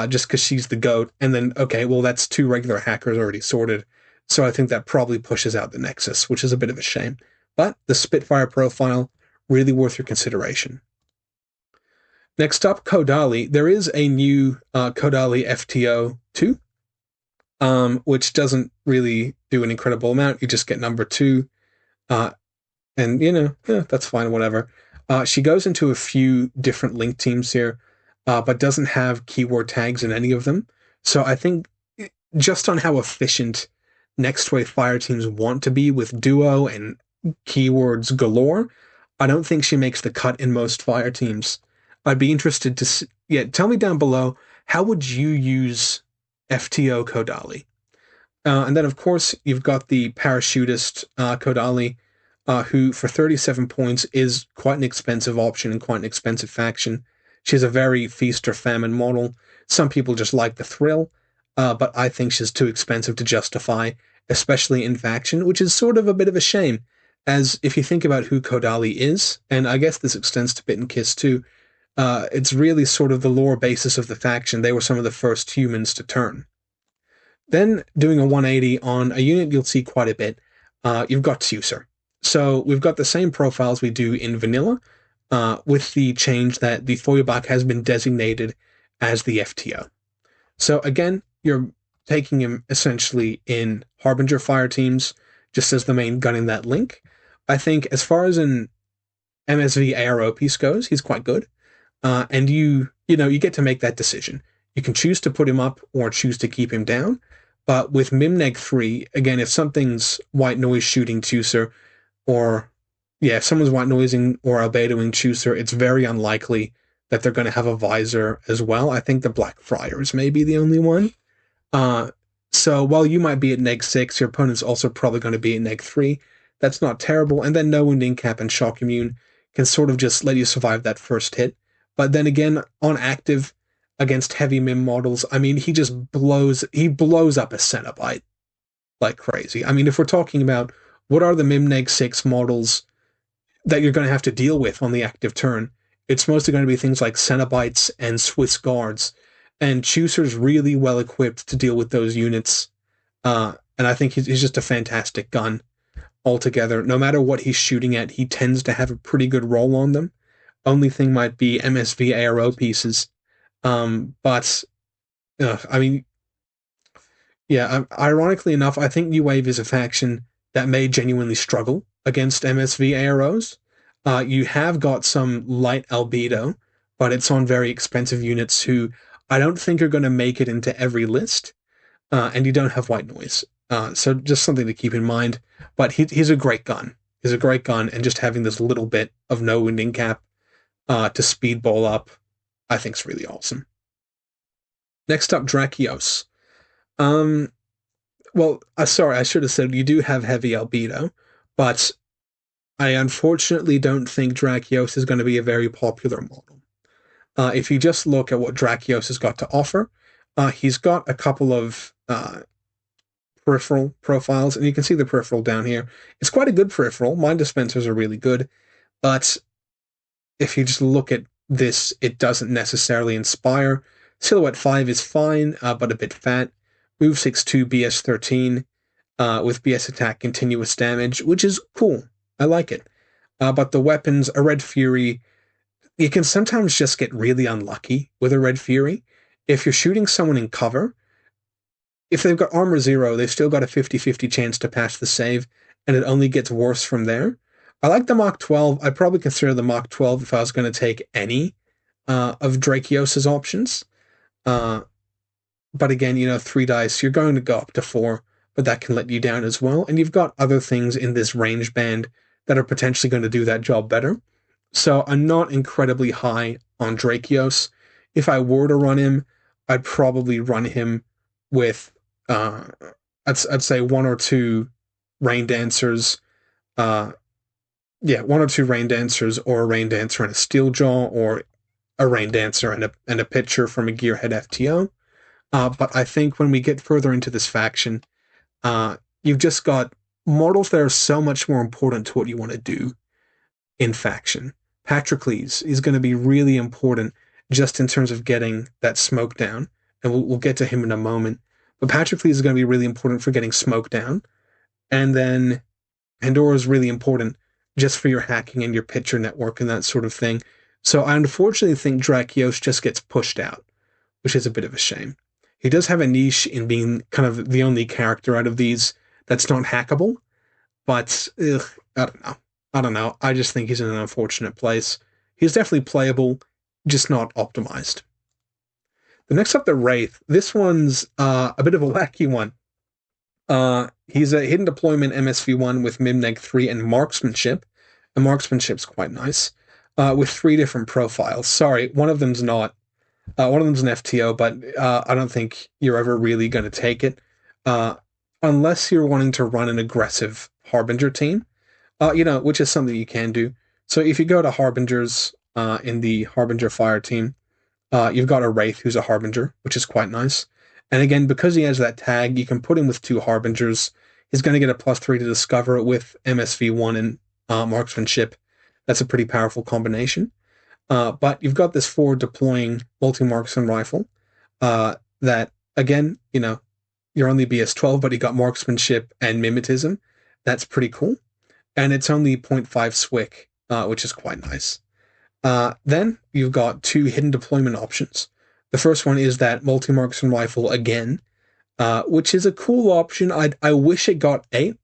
just because she's the GOAT. And then, okay, well, that's 2 regular hackers already sorted. So I think that probably pushes out the Nexus, which is a bit of a shame. But the Spitfire profile, really worth your consideration. Next up, Kodali. There is a new Kodali FTO 2, which doesn't really do an incredible amount. You just get number 2. And, that's fine, whatever. She goes into a few different link teams here, but doesn't have keyword tags in any of them. So I think just on how efficient next wave fire teams want to be with duo and keywords galore, I don't think she makes the cut in most fire teams. I'd be interested to tell me down below, how would you use FTO Kodali? And then, of course, you've got the parachutist Kodali, who for 37 points is quite an expensive option and quite an expensive faction. She has a very feast or famine model. Some people just like the thrill. but I think she's too expensive to justify, especially in faction, which is sort of a bit of a shame, as if you think about who Kodali is, and I guess this extends to Bit and Kiss too, it's really sort of the lore basis of the faction. They were some of the first humans to turn. Then doing a 180 on a unit you'll see quite a bit, you've got Tucer. So we've got the same profiles we do in vanilla, with the change that the Feuerbach has been designated as the FTO. So again, you're taking him essentially in Harbinger fire teams, just as the main gun in that link. I think as far as an MSV ARO piece goes, he's quite good. And you get to make that decision. You can choose to put him up or choose to keep him down. But with Mimneg 3, again, if something's white noise shooting Tucer, or if someone's white noising or albedoing Tucer, it's very unlikely that they're going to have a visor as well. I think the Black Friars may be the only one. So while you might be at neg 6, your opponent's also probably going to be at neg 3. That's not terrible. And then no wounding cap and shock immune can sort of just let you survive that first hit. But then again, on active against heavy Mim models, I mean, he blows up a Cenobite like crazy. I mean, if we're talking about what are the Mim neg 6 models that you're going to have to deal with on the active turn, it's mostly going to be things like Cenobites and Swiss Guards. And Chooser's really well equipped to deal with those units. And I think he's just a fantastic gun altogether. No matter what he's shooting at, he tends to have a pretty good roll on them. Only thing might be MSV ARO pieces. But I mean, yeah, ironically enough, I think New Wave is a faction that may genuinely struggle against MSV AROs. You have got some light albedo, but it's on very expensive units who I don't think are going to make it into every list, and you don't have white noise. So just something to keep in mind. But he's a great gun. He's a great gun, and just having this little bit of no wounding cap to speedball up, I think is really awesome. Next up, Drakios. Well, sorry, I should have said you do have heavy albedo, but I unfortunately don't think Drakios is going to be a very popular model. If you just look at what Drakios has got to offer, he's got a couple of peripheral profiles, and you can see the peripheral down here. It's quite a good peripheral. Mind dispensers are really good, but if you just look at this, it doesn't necessarily inspire. Silhouette 5 is fine, but a bit fat. Move 6-2 BS 13 with BS attack continuous damage, which is cool. I like it. But the weapons, a Red Fury, you can sometimes just get really unlucky with a Red Fury. If you're shooting someone in cover, if they've got armor 0, they've still got a 50-50 chance to pass the save, and it only gets worse from there. I like the Mach 12. I'd probably consider the Mach 12 if I was going to take any of Drakios' options. But again, 3 dice, you're going to go up to 4, but that can let you down as well. And you've got other things in this range band that are potentially going to do that job better. So I'm not incredibly high on Drakios. If I were to run him, I'd probably run him with, I'd say 1 or 2 Rain Dancers. 1 or 2 Rain Dancers, or a Rain Dancer and a Steeljaw, or a Rain Dancer and a Pitcher from a Gearhead FTO. But I think when we get further into this faction, you've just got models that are so much more important to what you want to do in faction. Patrocles is going to be really important just in terms of getting that smoke down, and we'll get to him in a moment. But Patrocles is going to be really important for getting smoke down, and then Pandora is really important just for your hacking and your pitcher network and that sort of thing. So I unfortunately think Drakios just gets pushed out, which is a bit of a shame. He does have a niche in being kind of the only character out of these that's not hackable, but I don't know. I just think he's in an unfortunate place. He's definitely playable, just not optimized. The next up, the Wraith. This one's a bit of a wacky one. He's a hidden deployment MSV1 with Mimneg 3 and marksmanship. And marksmanship's quite nice. With 3 different profiles. Sorry, one of them's not. One of them's an FTO, but I don't think you're ever really going to take it. Unless you're wanting to run an aggressive Harbinger team, which is something you can do. So if you go to Harbingers in the Harbinger fire team, you've got a Wraith who's a Harbinger, which is quite nice. And again, because he has that tag, you can put him with 2 Harbingers. He's going to get a +3 to discover with MSV1 and marksmanship. That's a pretty powerful combination. But you've got this forward deploying multi-marksman rifle that, again, you're only BS12, but you got marksmanship and mimetism. That's pretty cool. And it's only 0.5 SWIC, which is quite nice. Then you've got 2 hidden deployment options. The first one is that multi-marksman rifle again, which is a cool option. I wish it got 8.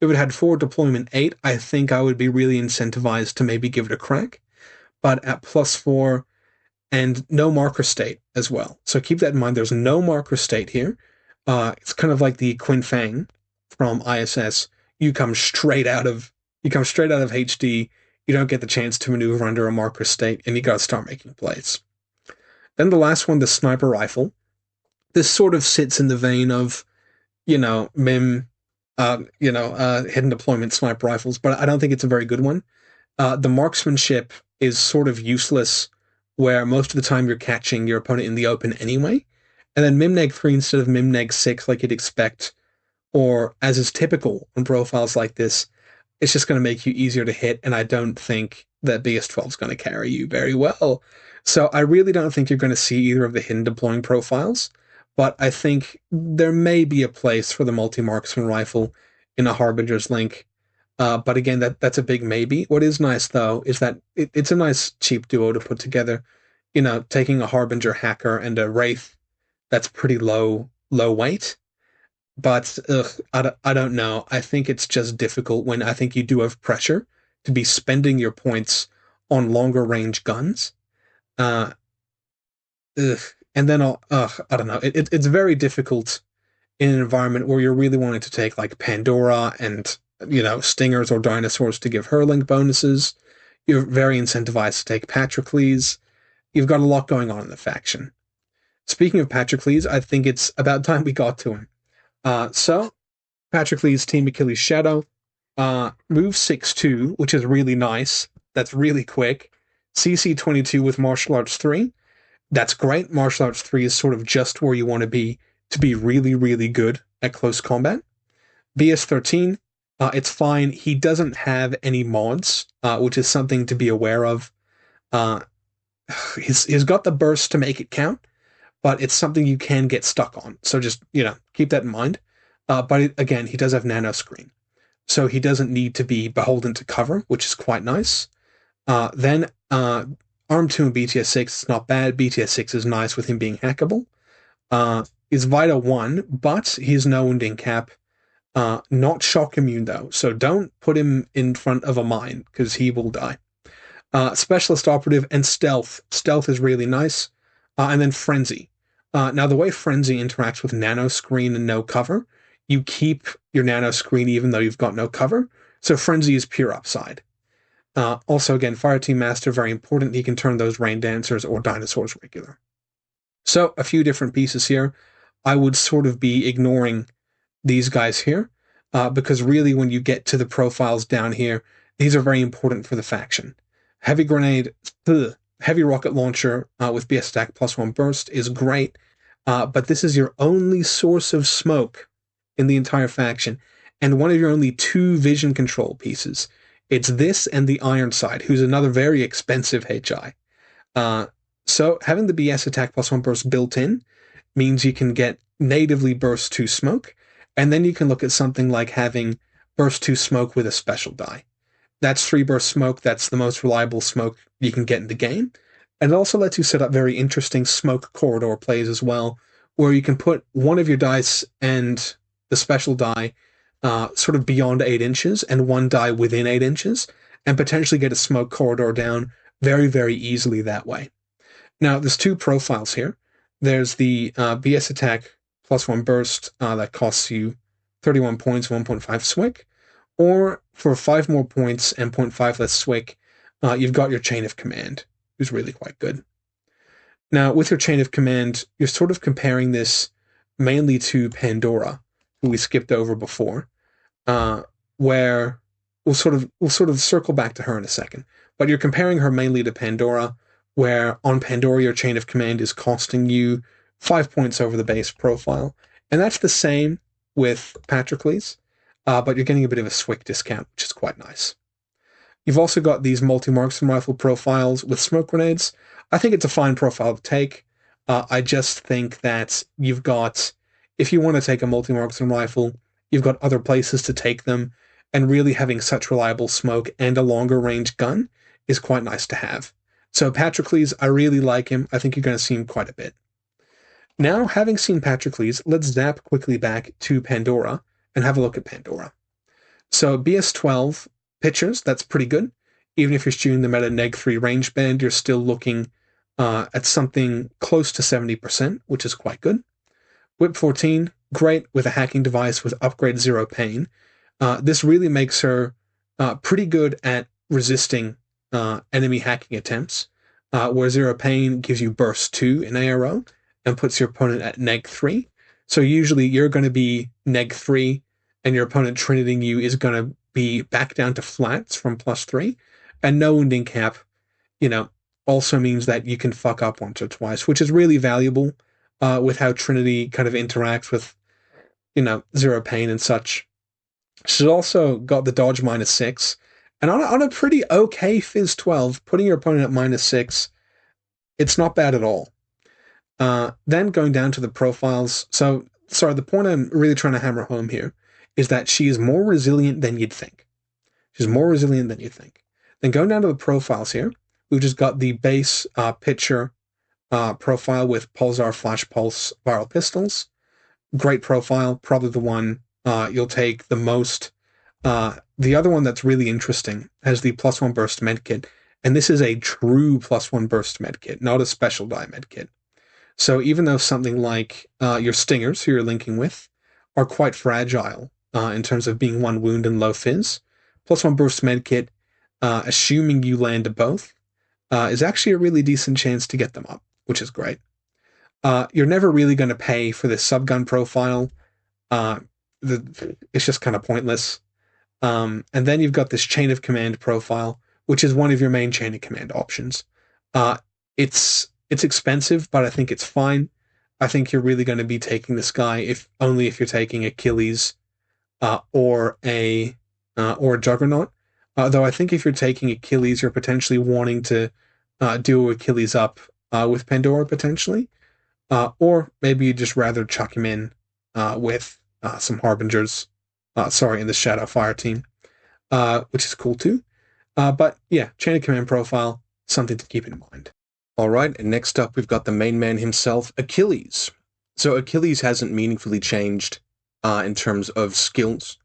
If it had forward deployment 8, I think I would be really incentivized to maybe give it a crack. But at +4 and no marker state as well. So keep that in mind. There's no marker state here. It's kind of like the Quinn Fang from ISS. You come straight out of HD. You don't get the chance to maneuver under a marker state, and you got to start making plays. Then the last one, the sniper rifle. This sort of sits in the vein of, MIM, hidden deployment sniper rifles, but I don't think it's a very good one. The marksmanship is sort of useless, where most of the time you're catching your opponent in the open anyway. And then Mimneg 3 instead of Mimneg 6 like you'd expect, or as is typical on profiles like this, it's just going to make you easier to hit, and I don't think that BS12 is going to carry you very well. So I really don't think you're going to see either of the hidden deploying profiles, but I think there may be a place for the multi-marksman rifle in a Harbinger's link. But again, that's a big maybe. What is nice, though, is that it's a nice cheap duo to put together. Taking a Harbinger hacker and a Wraith, that's pretty low weight. But I don't know. I think it's just difficult when I think you do have pressure to be spending your points on longer range guns. And then I don't know. It's very difficult in an environment where you're really wanting to take like Pandora and stingers or dinosaurs to give hurling bonuses. You're very incentivized to take Patrocles. You've got a lot going on in the faction. Speaking of Patrocles, I think it's about time we got to him. So, Patrocles, Team Achilles Shadow, move 6-2, which is really nice. That's really quick. CC 22 with Martial Arts 3. That's great. Martial Arts 3 is sort of just where you want to be really, really good at close combat. BS 13, it's fine. He doesn't have any mods, which is something to be aware of. He's got the burst to make it count, but it's something you can get stuck on. So just, keep that in mind. But again, he does have nano screen, so he doesn't need to be beholden to cover, which is quite nice. Then Arm 2 and BTS 6 is not bad. BTS 6 is nice with him being hackable. He's Vita 1, but he's no wounding cap. Not shock immune though, so don't put him in front of a mine, because he will die. Specialist Operative and Stealth. Stealth is really nice. And then Frenzy. Now, the way Frenzy interacts with Nano Screen and no cover, you keep your Nano Screen even though you've got no cover, so Frenzy is pure upside. Also, again, Fireteam Master, very important. He can turn those Rain Dancers or Dinosaurs regular. So, a few different pieces here. I would sort of be ignoring these guys here, because really when you get to the profiles down here, these are very important for the faction. Heavy Grenade, Heavy Rocket Launcher with BS Attack +1 Burst is great, but this is your only source of smoke in the entire faction, and one of your only 2 vision control pieces. It's this and the Ironside, who's another very expensive HI. So having the BS Attack +1 Burst built in means you can get natively Burst 2 Smoke, and then you can look at something like having Burst 2 Smoke with a special die. That's 3 burst smoke. That's the most reliable smoke you can get in the game. And it also lets you set up very interesting smoke corridor plays as well, where you can put one of your dice and the special die sort of beyond 8 inches and one die within 8 inches, and potentially get a smoke corridor down very, very easily that way. Now, there's 2 profiles here. There's the BS Attack +1 Burst that costs you 31 points, 1.5 SWIC. Or for 5 more points and 0.5 less SWIC, you've got your Chain of Command, who's really quite good. Now, with your Chain of Command, you're sort of comparing this mainly to Pandora, who we skipped over before, where we'll sort of circle back to her in a second. But you're comparing her mainly to Pandora, where on Pandora your Chain of Command is costing you 5 points over the base profile. And that's the same with Patroclus, but you're getting a bit of a Swick discount, which is quite nice. You've also got these multi-marksman rifle profiles with smoke grenades. I think it's a fine profile to take. I just think that you've got, if you want to take a multi-marksman rifle, you've got other places to take them, and really having such reliable smoke and a longer range gun is quite nice to have. So Patroclus, I really like him. I think you're going to see him quite a bit. Now, having seen Patroclus, let's zap quickly back to Pandora and have a look at Pandora. So BS12 pitchers, that's pretty good. Even if you're shooting them at a neg3 range band, you're still looking at something close to 70%, which is quite good. Whip 14, great with a hacking device with upgrade 0 pain. This really makes her pretty good at resisting enemy hacking attempts, where 0 pain gives you burst 2 in ARO and puts your opponent at neg 3. So usually you're going to be neg 3, and your opponent triniting you is going to be back down to flats from +3, and no wounding cap, also means that you can fuck up once or twice, which is really valuable with how Trinity kind of interacts with, 0 pain and such. She's also got the dodge -6, and on a pretty okay Fizz 12, putting your opponent at -6, it's not bad at all. Then going down to the profiles, so, sorry, the point I'm really trying to hammer home here is that she is more resilient than you'd think. She's more resilient than you'd think. Then going down to the profiles here, we've just got the base pitcher profile with Pulsar Flash Pulse viral pistols. Great profile, probably the one you'll take the most. The other one that's really interesting has the +1 burst medkit, and this is a true +1 burst medkit, not a special die medkit. So even though something like your stingers, who you're linking with, are quite fragile in terms of being 1 wound and low fizz, +1 burst medkit, assuming you land both, is actually a really decent chance to get them up, which is great. You're never really going to pay for this subgun profile. It's just kind of pointless. And then you've got this chain of command profile, which is one of your main chain of command options. It's expensive, but I think it's fine. I think you're really going to be taking this guy if you're taking Achilles or a Juggernaut. Though I think if you're taking Achilles, you're potentially wanting to do Achilles up with Pandora potentially, or maybe you'd just rather chuck him in with some Harbingers. In the Shadow Fireteam, which is cool too. But yeah, chain of command profile, something to keep in mind. All right, and next up we've got the main man himself, Achilles. So Achilles hasn't meaningfully changed in terms of skills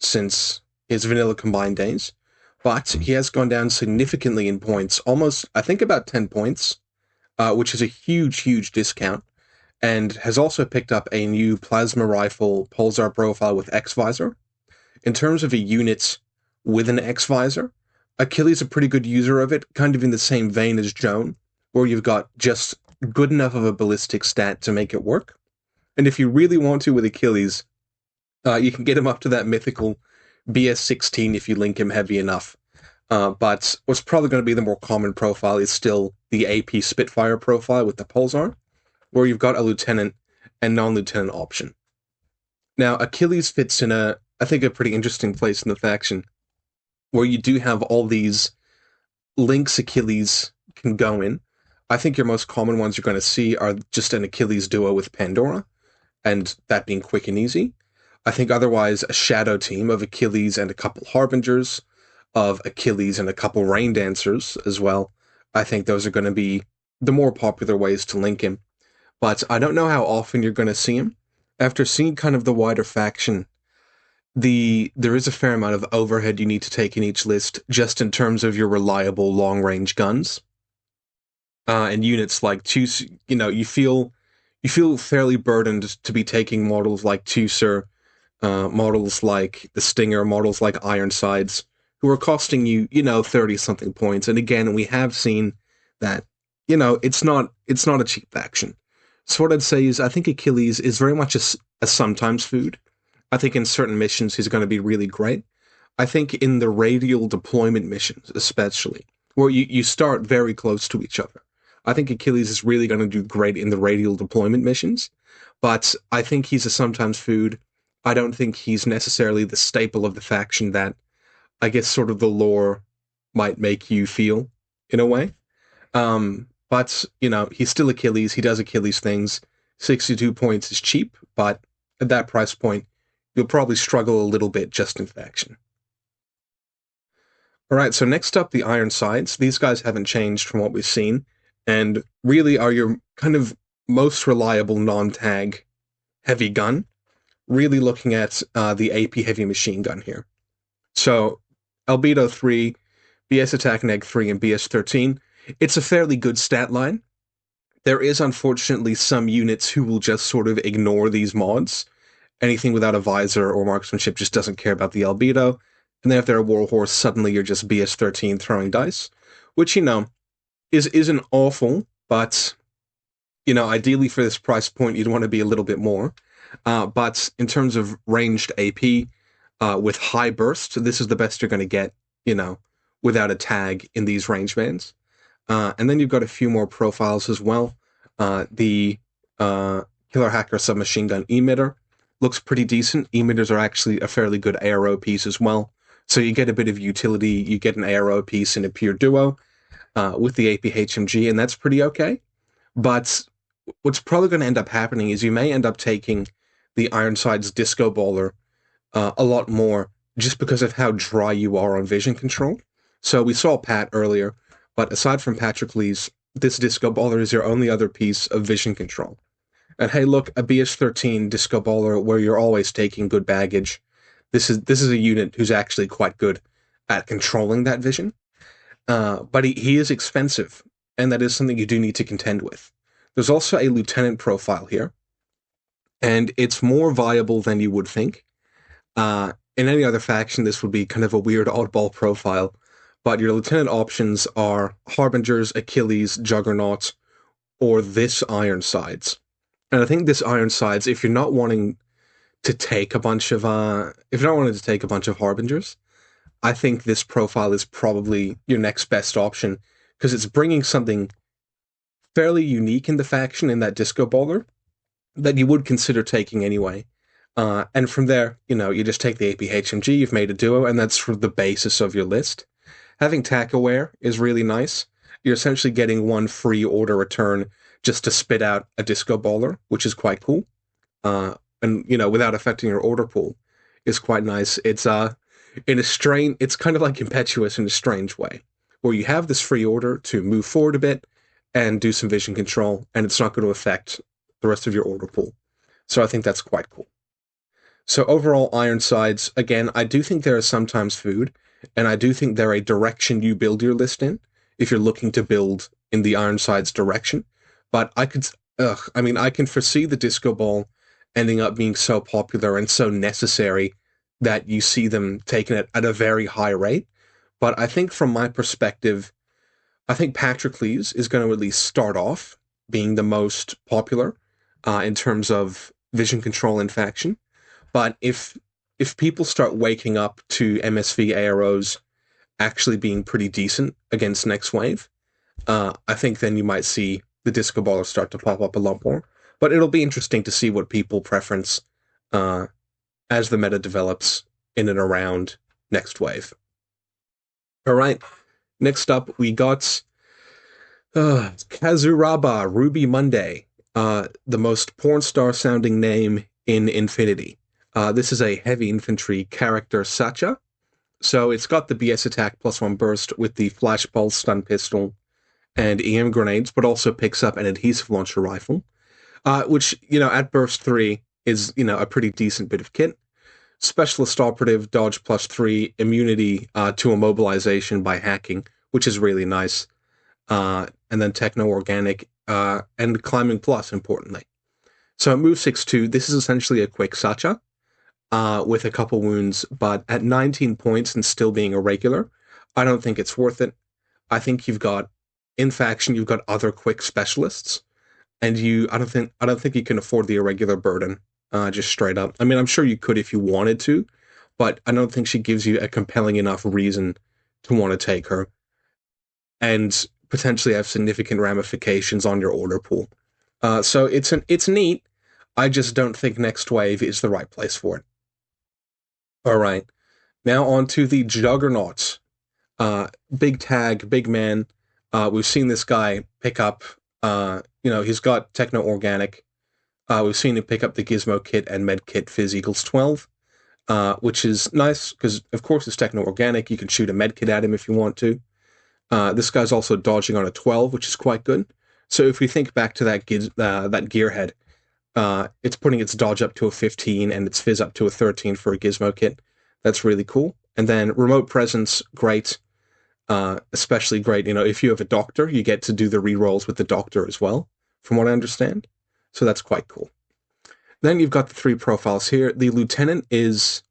since his vanilla combined days, but he has gone down significantly in points, almost, I think, about 10 points, which is a huge discount, and has also picked up a new plasma rifle pulsar profile with X-Visor. In terms of a unit with an X-Visor, Achilles is a pretty good user of it, kind of in the same vein as Joan, where you've got just good enough of a ballistic stat to make it work. And if you really want to with Achilles, you can get him up to that mythical BS16 if you link him heavy enough. But what's probably going to be the more common profile is still the AP Spitfire profile with the Pulsar, where you've got a lieutenant and non-lieutenant option. Now, Achilles fits in I think a pretty interesting place in the faction, where you do have all these links Achilles can go in. I think your most common ones you're going to see are just an Achilles duo with Pandora, and that being quick and easy. I think otherwise a shadow team of Achilles and a couple Harbingers, of Achilles and a couple Rain Dancers as well. I think those are going to be the more popular ways to link him. But I don't know how often you're going to see him. After seeing kind of the wider faction, there is a fair amount of overhead you need to take in each list, just in terms of your reliable long-range guns. And units like you feel fairly burdened to be taking models like Tusser, models like the Stinger, models like Ironsides, who are costing you, 30-something points. And again, we have seen that, it's not a cheap faction. So what I'd say is I think Achilles is very much a sometimes food. I think in certain missions he's going to be really great. I think in the radial deployment missions especially, where you start very close to each other, I think Achilles is really going to do great in the radial deployment missions, but I think he's a sometimes food. I don't think he's necessarily the staple of the faction that I guess sort of the lore might make you feel in a way. But he's still Achilles. He does Achilles things. 62 points is cheap, but at that price point, you'll probably struggle a little bit just in faction. All right, so next up, the Ironsides. These guys haven't changed from what we've seen, and really are your kind of most reliable non-tag heavy gun. Really looking at the AP heavy machine gun here. So, Albedo 3, BS Attack Neg 3, and BS 13. It's a fairly good stat line. There is unfortunately some units who will just sort of ignore these mods. Anything without a visor or marksmanship just doesn't care about the albedo. And then if they're a warhorse, suddenly you're just BS 13 throwing dice, which, isn't awful, but, ideally for this price point, you'd want to be a little bit more. But in terms of ranged AP, with high burst, this is the best you're going to get, without a tag in these range bands. And then you've got a few more profiles as well. The Killer Hacker Submachine Gun Emitter looks pretty decent. Emitters are actually a fairly good ARO piece as well. So you get a bit of utility. You get an ARO piece in a pure duo with the AP HMG, and that's pretty okay. But what's probably going to end up happening is you may end up taking the Ironsides Disco Baller a lot more just because of how dry you are on vision control. So we saw Pat earlier, but aside from Patrocles, this Disco Baller is your only other piece of vision control. And hey, look, a BS-13 Disco Baller where you're always taking good baggage. This is a unit who's actually quite good at controlling that vision. But he is expensive, and that is something you do need to contend with. There's also a Lieutenant profile here, and it's more viable than you would think. In any other faction, this would be kind of a weird oddball profile, but your Lieutenant options are Harbingers, Achilles, Juggernauts, or this Ironsides. And I think this Ironsides, if you're not wanting to take a bunch of Harbingers, I think this profile is probably your next best option because it's bringing something fairly unique in the faction in that Disco Baller that you would consider taking anyway. And from there, you just take the AP HMG, you've made a duo, and that's for the basis of your list. Having Tac Aware is really nice. You're essentially getting one free order return just to spit out a Disco Baller, which is quite cool. And, without affecting your order pool is quite nice. It's it's kind of like impetuous in a strange way, where you have this free order to move forward a bit and do some vision control, and it's not going to affect the rest of your order pool. So I think that's quite cool. So overall, Ironsides, again, I do think they're sometimes food, and I do think they're a direction you build your list in, if you're looking to build in the Ironsides direction. But I can foresee the Disco Ball ending up being so popular and so necessary that you see them taking it at a very high rate. But I think from my perspective, I think Patrocles is going to at least start off being the most popular in terms of vision control in faction. But if people start waking up to MSV AROs actually being pretty decent against Next Wave, I think then you might see the Disco Baller start to pop up a lot more. But it'll be interesting to see what people preference as the meta develops in and around Next Wave. All right, next up we got Kazuraba Ruby Monday, the most porn star sounding name in Infinity. This is a heavy infantry character Sacha. So it's got the BS attack +1 burst with the flash pulse stun pistol and EM grenades, but also picks up an adhesive launcher rifle, which, at burst 3 is, a pretty decent bit of kit. Specialist operative, dodge +3, immunity to immobilization by hacking, which is really nice. And then techno-organic, and climbing plus, importantly. So at move 6-2, this is essentially a quick Sacha, with a couple wounds, but at 19 points and still being a regular, I don't think it's worth it. I think you've got, in faction, you've got other quick specialists, and I don't think you can afford the irregular burden, just straight up. I mean, I'm sure you could if you wanted to, but I don't think she gives you a compelling enough reason to want to take her. And potentially have significant ramifications on your order pool. So it's neat. I just don't think next wave is the right place for it. All right, now on to the Juggernauts. Big tag, big man. We've seen this guy pick up. He's got Techno Organic. We've seen him pick up the Gizmo Kit and Med Kit Fizz equals 12, which is nice because, of course, it's Techno Organic. You can shoot a Med Kit at him if you want to. This guy's also dodging on a 12, which is quite good. So if we think back to that Gearhead, it's putting its dodge up to a 15 and its fizz up to a 13 for a Gizmo Kit. That's really cool. And then remote presence, great. Especially great, if you have a doctor, you get to do the rerolls with the doctor as well, from what I understand. So that's quite cool. Then you've got the 3 profiles here. The lieutenant's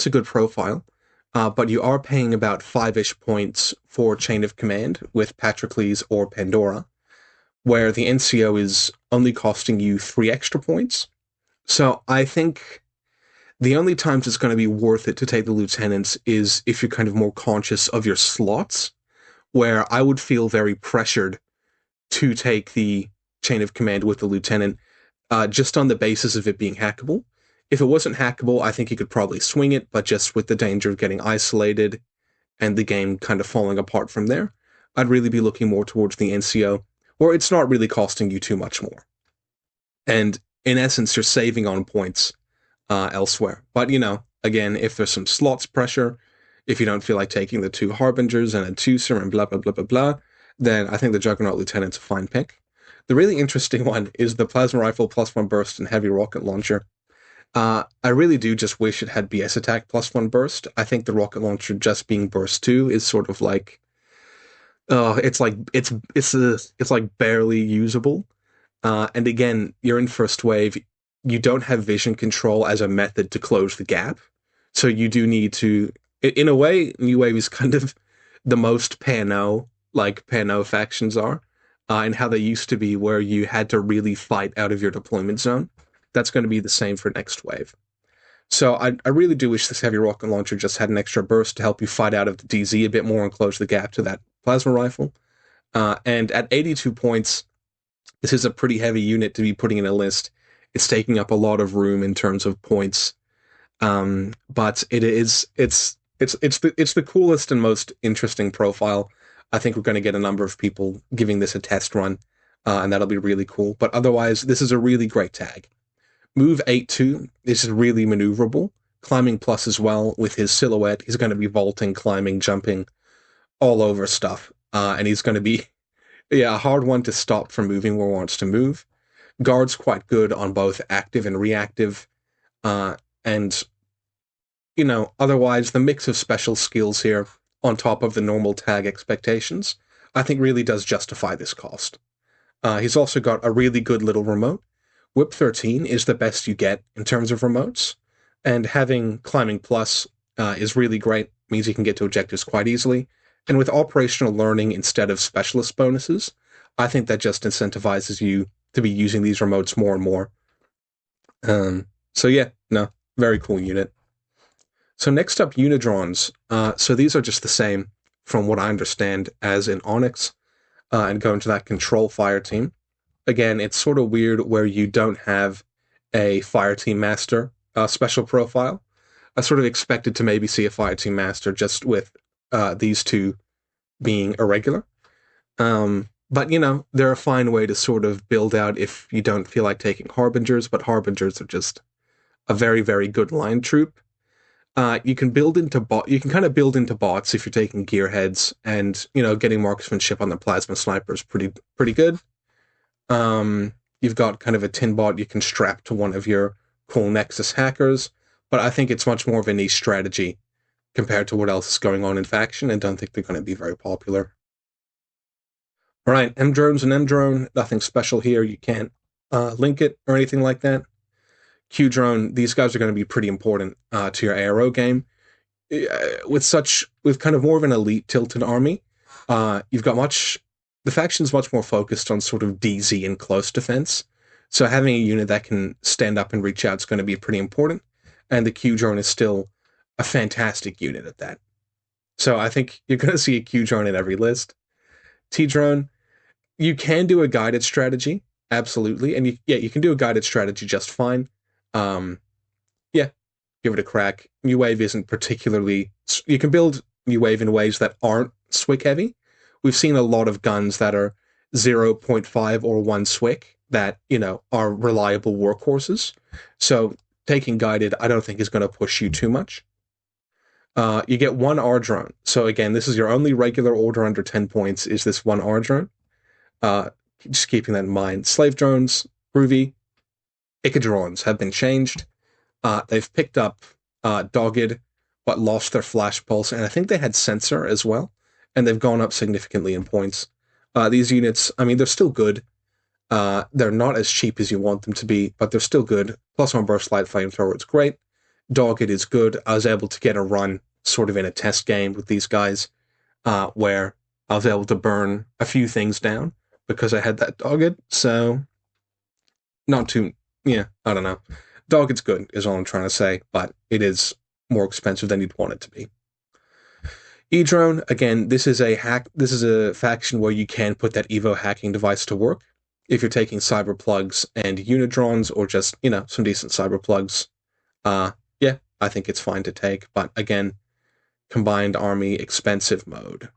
a good profile, but you are paying about 5-ish points for Chain of Command with Patroclus or Pandora, where the NCO is only costing you 3 extra points. So I think the only times it's going to be worth it to take the lieutenants is if you're kind of more conscious of your slots, where I would feel very pressured to take the Chain of Command with the lieutenant, just on the basis of it being hackable. If it wasn't hackable, I think you could probably swing it, but just with the danger of getting isolated and the game kind of falling apart from there, I'd really be looking more towards the NCO, where it's not really costing you too much more. And in essence, you're saving on points elsewhere. But, again, if there's some slots pressure, if you don't feel like taking the 2 Harbingers and a Tucer and blah, blah, blah, blah, blah, then I think the Juggernaut Lieutenant's a fine pick. The really interesting one is the Plasma Rifle +1 Burst and Heavy Rocket Launcher. I really do just wish it had BS Attack +1 Burst. I think the Rocket Launcher just being Burst 2 is sort of like, it's like barely usable. And again, you're in first wave. You don't have vision control as a method to close the gap. So you do need to, in a way, New Wave is kind of the most Pano, like Pano factions are, and how they used to be, where you had to really fight out of your deployment zone. That's going to be the same for next wave. So I really do wish this heavy rocket launcher just had an extra burst to help you fight out of the DZ a bit more and close the gap to that plasma rifle. And at 82 points, this is a pretty heavy unit to be putting in a list. It's taking up a lot of room in terms of points, but it's the coolest and most interesting profile. I think we're going to get a number of people giving this a test run, and that'll be really cool. But otherwise, this is a really great tag. Move 8-2 is really maneuverable. Climbing plus as well with his silhouette. He's going to be vaulting, climbing, jumping, all over stuff, and he's going to be a hard one to stop from moving where he wants to move. Guard's quite good on both active and reactive, and otherwise the mix of special skills here on top of the normal tag expectations, I think really does justify this cost. He's also got a really good little remote. Whip 13 is the best you get in terms of remotes, and having Climbing Plus is really great, means you can get to objectives quite easily, and with operational learning instead of specialist bonuses, I think that just incentivizes you to be using these remotes more and more. Very cool unit. So next up, Unidrons. So these are just the same, from what I understand, as in Onyx, and go into that control Fireteam. Again, it's sort of weird where you don't have a Fireteam Master special profile. I sort of expected to maybe see a Fireteam Master just with these two being irregular. But, they're a fine way to sort of build out if you don't feel like taking Harbingers, but Harbingers are just a very, very good line troop. You can kind of build into bots if you're taking Gearheads, and, getting marksmanship on the Plasma Sniper is pretty good. You've got kind of a tin bot you can strap to one of your cool Nexus hackers, but I think it's much more of a niche strategy compared to what else is going on in faction, and don't think they're going to be very popular. All right, M-Drone's an M-Drone, nothing special here. You can't link it or anything like that. Q-Drone, these guys are going to be pretty important to your ARO game. With kind of more of an elite tilted army, the faction's much more focused on sort of DZ and close defense, so having a unit that can stand up and reach out is going to be pretty important, and the Q-Drone is still a fantastic unit at that. So I think you're going to see a Q-Drone in every list. T-drone, you can do a guided strategy, absolutely, and you can do a guided strategy just fine. Um, yeah, give it a crack. New Wave isn't particularly. You can build New Wave in ways that aren't Swick heavy. We've seen a lot of guns that are 0.5 or 1 Swick that, are reliable workhorses. So taking guided, I don't think is going to push you too much. You get one R drone. So again, this is your only regular order under 10 points is this one R drone. Just keeping that in mind. Slave drones, groovy. Icadrons have been changed. They've picked up Dogged, but lost their flash pulse, and I think they had sensor as well, and they've gone up significantly in points. These units, I mean, they're still good. They're not as cheap as you want them to be, but they're still good. +1 burst light flamethrower is great. Dogged is good. I was able to get a run sort of in a test game with these guys, where I was able to burn a few things down because I had that Dogged, so not too, I don't know. Dogged's good, is all I'm trying to say, but it is more expensive than you'd want it to be. E-drone, again, this is a faction where you can put that Evo hacking device to work. If you're taking cyber plugs and unidrones or just, some decent cyber plugs, yeah, I think it's fine to take. But again, combined army expensive mode.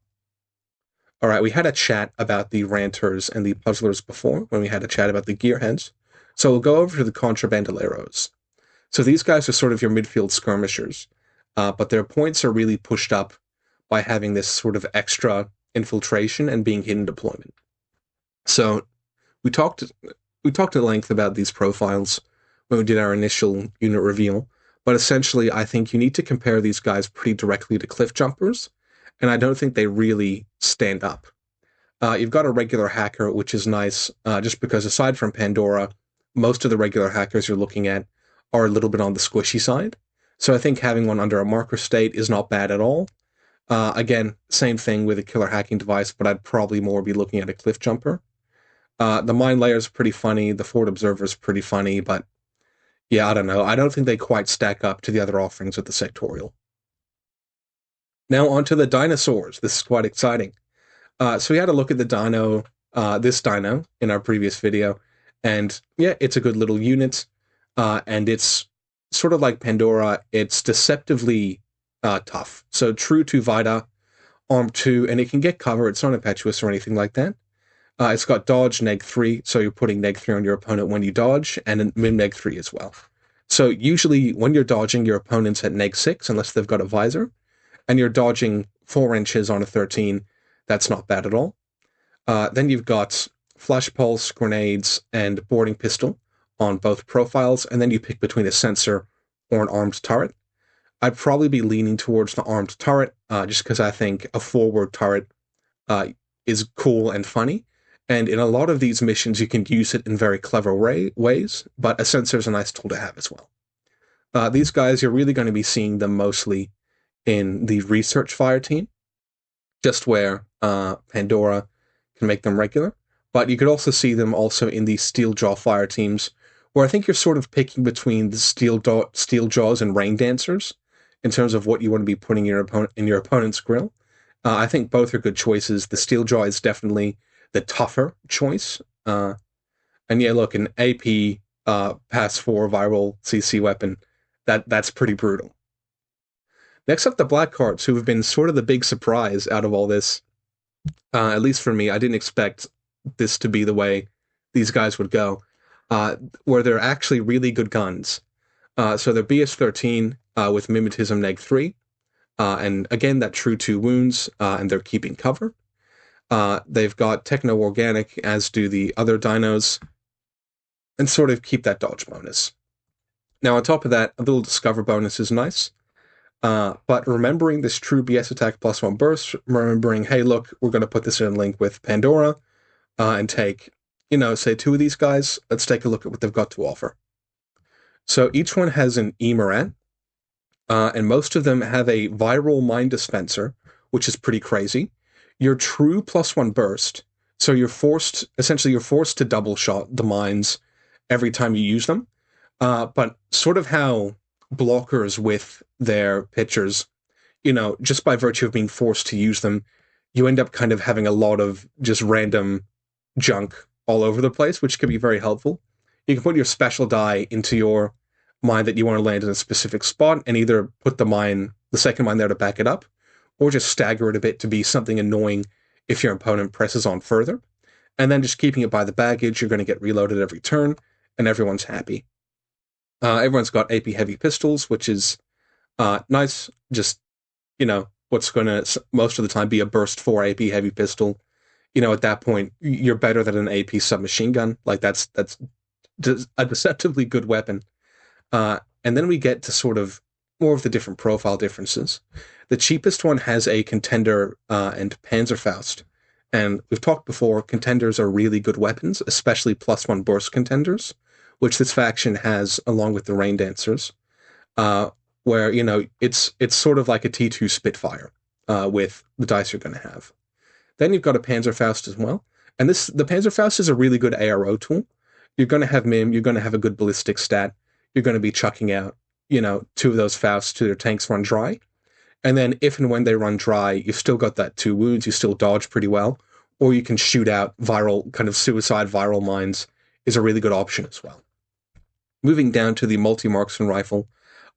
All right, we had a chat about the ranters and the puzzlers before when we had a chat about the gearheads. So we'll go over to the contrabandoleros. So these guys are sort of your midfield skirmishers, but their points are really pushed up by having this sort of extra infiltration and being hidden deployment. So we talked at length about these profiles when we did our initial unit reveal, but essentially I think you need to compare these guys pretty directly to cliff jumpers, and I don't think they really stand up. You've got a regular hacker, which is nice, just because aside from Pandora, most of the regular hackers you're looking at are a little bit on the squishy side. So I think having one under a marker state is not bad at all. Again, same thing with a killer hacking device, but I'd probably more be looking at a cliff jumper. The mine layer is pretty funny. The forward observer is pretty funny, but yeah, I don't know. I don't think they quite stack up to the other offerings of the sectorial. Now onto the dinosaurs. This is quite exciting. So we had a look at the dino, this dino in our previous video, and yeah, it's a good little unit, and it's sort of like Pandora. It's deceptively tough. So true to Vita, arm 2, and it can get cover. It's not impetuous or anything like that. It's got dodge, neg3, so you're putting neg3 on your opponent when you dodge, and min neg3 as well. So usually when you're dodging, your opponent's at neg6, unless they've got a visor, and you're dodging 4 inches on a 13, that's not bad at all. Then you've got flash pulse, grenades, and boarding pistol on both profiles, and then you pick between a sensor or an armed turret. I'd probably be leaning towards the armed turret, just because I think a forward turret is cool and funny. And in a lot of these missions, you can use it in very clever ways, but a sensor is a nice tool to have as well. These guys, you're really going to be seeing them mostly in the research fire team, just where Pandora can make them regular. But you could also see them also in the Steeljaw fire teams, where I think you're sort of picking between the Steeljaws and Rain Dancers in terms of what you want to be putting in your opponent's grill. I think both are good choices. The Steeljaw is definitely the tougher choice. And yeah, look, an AP pass 4 viral CC weapon, that's pretty brutal. Next up, the Blackhearts, who have been sort of the big surprise out of all this. At least for me, I didn't expect this to be the way these guys would go, where they're actually really good guns. So they're BS-13 with Mimetism Neg 3, and again, that true 2 wounds, and they're keeping cover. They've got Techno-Organic, as do the other dinos, and sort of keep that dodge bonus. Now, on top of that, a little Discover bonus is nice. But remembering this true BS attack +1 burst, remembering, hey, look, we're going to put this in a link with Pandora, and take, say 2 of these guys. Let's take a look at what they've got to offer. So each one has an E-Morat, and most of them have a viral mine dispenser, which is pretty crazy. Your true +1 burst, so you're forced to double shot the mines every time you use them. But sort of how blockers with their pitchers, just by virtue of being forced to use them, you end up kind of having a lot of just random junk all over the place, which can be very helpful. You can put your special die into your mine that you want to land in a specific spot and either put the second mine there to back it up, or just stagger it a bit to be something annoying if your opponent presses on further. And then just keeping it by the baggage, you're going to get reloaded every turn, and everyone's happy. Everyone's got AP heavy pistols, which is nice. Just, what's going to most of the time be a burst 4 AP heavy pistol. At that point, you're better than an AP submachine gun. Like, that's a deceptively good weapon. And then we get to sort of more of the different profile differences. The cheapest one has a contender and Panzerfaust. And we've talked before, contenders are really good weapons, especially +1 burst contenders, which this faction has along with the Rain Dancers, where, it's sort of like a T2 Spitfire with the dice you're going to have. Then you've got a Panzerfaust as well. And the Panzerfaust is a really good ARO tool. You're going to have MIM, you're going to have a good ballistic stat, you're going to be chucking out, 2 of those Fausts to their tanks run dry. And then if and when they run dry, you've still got that 2 wounds, you still dodge pretty well, or you can shoot out kind of suicide viral mines is a really good option as well. Moving down to the multi-marksman rifle,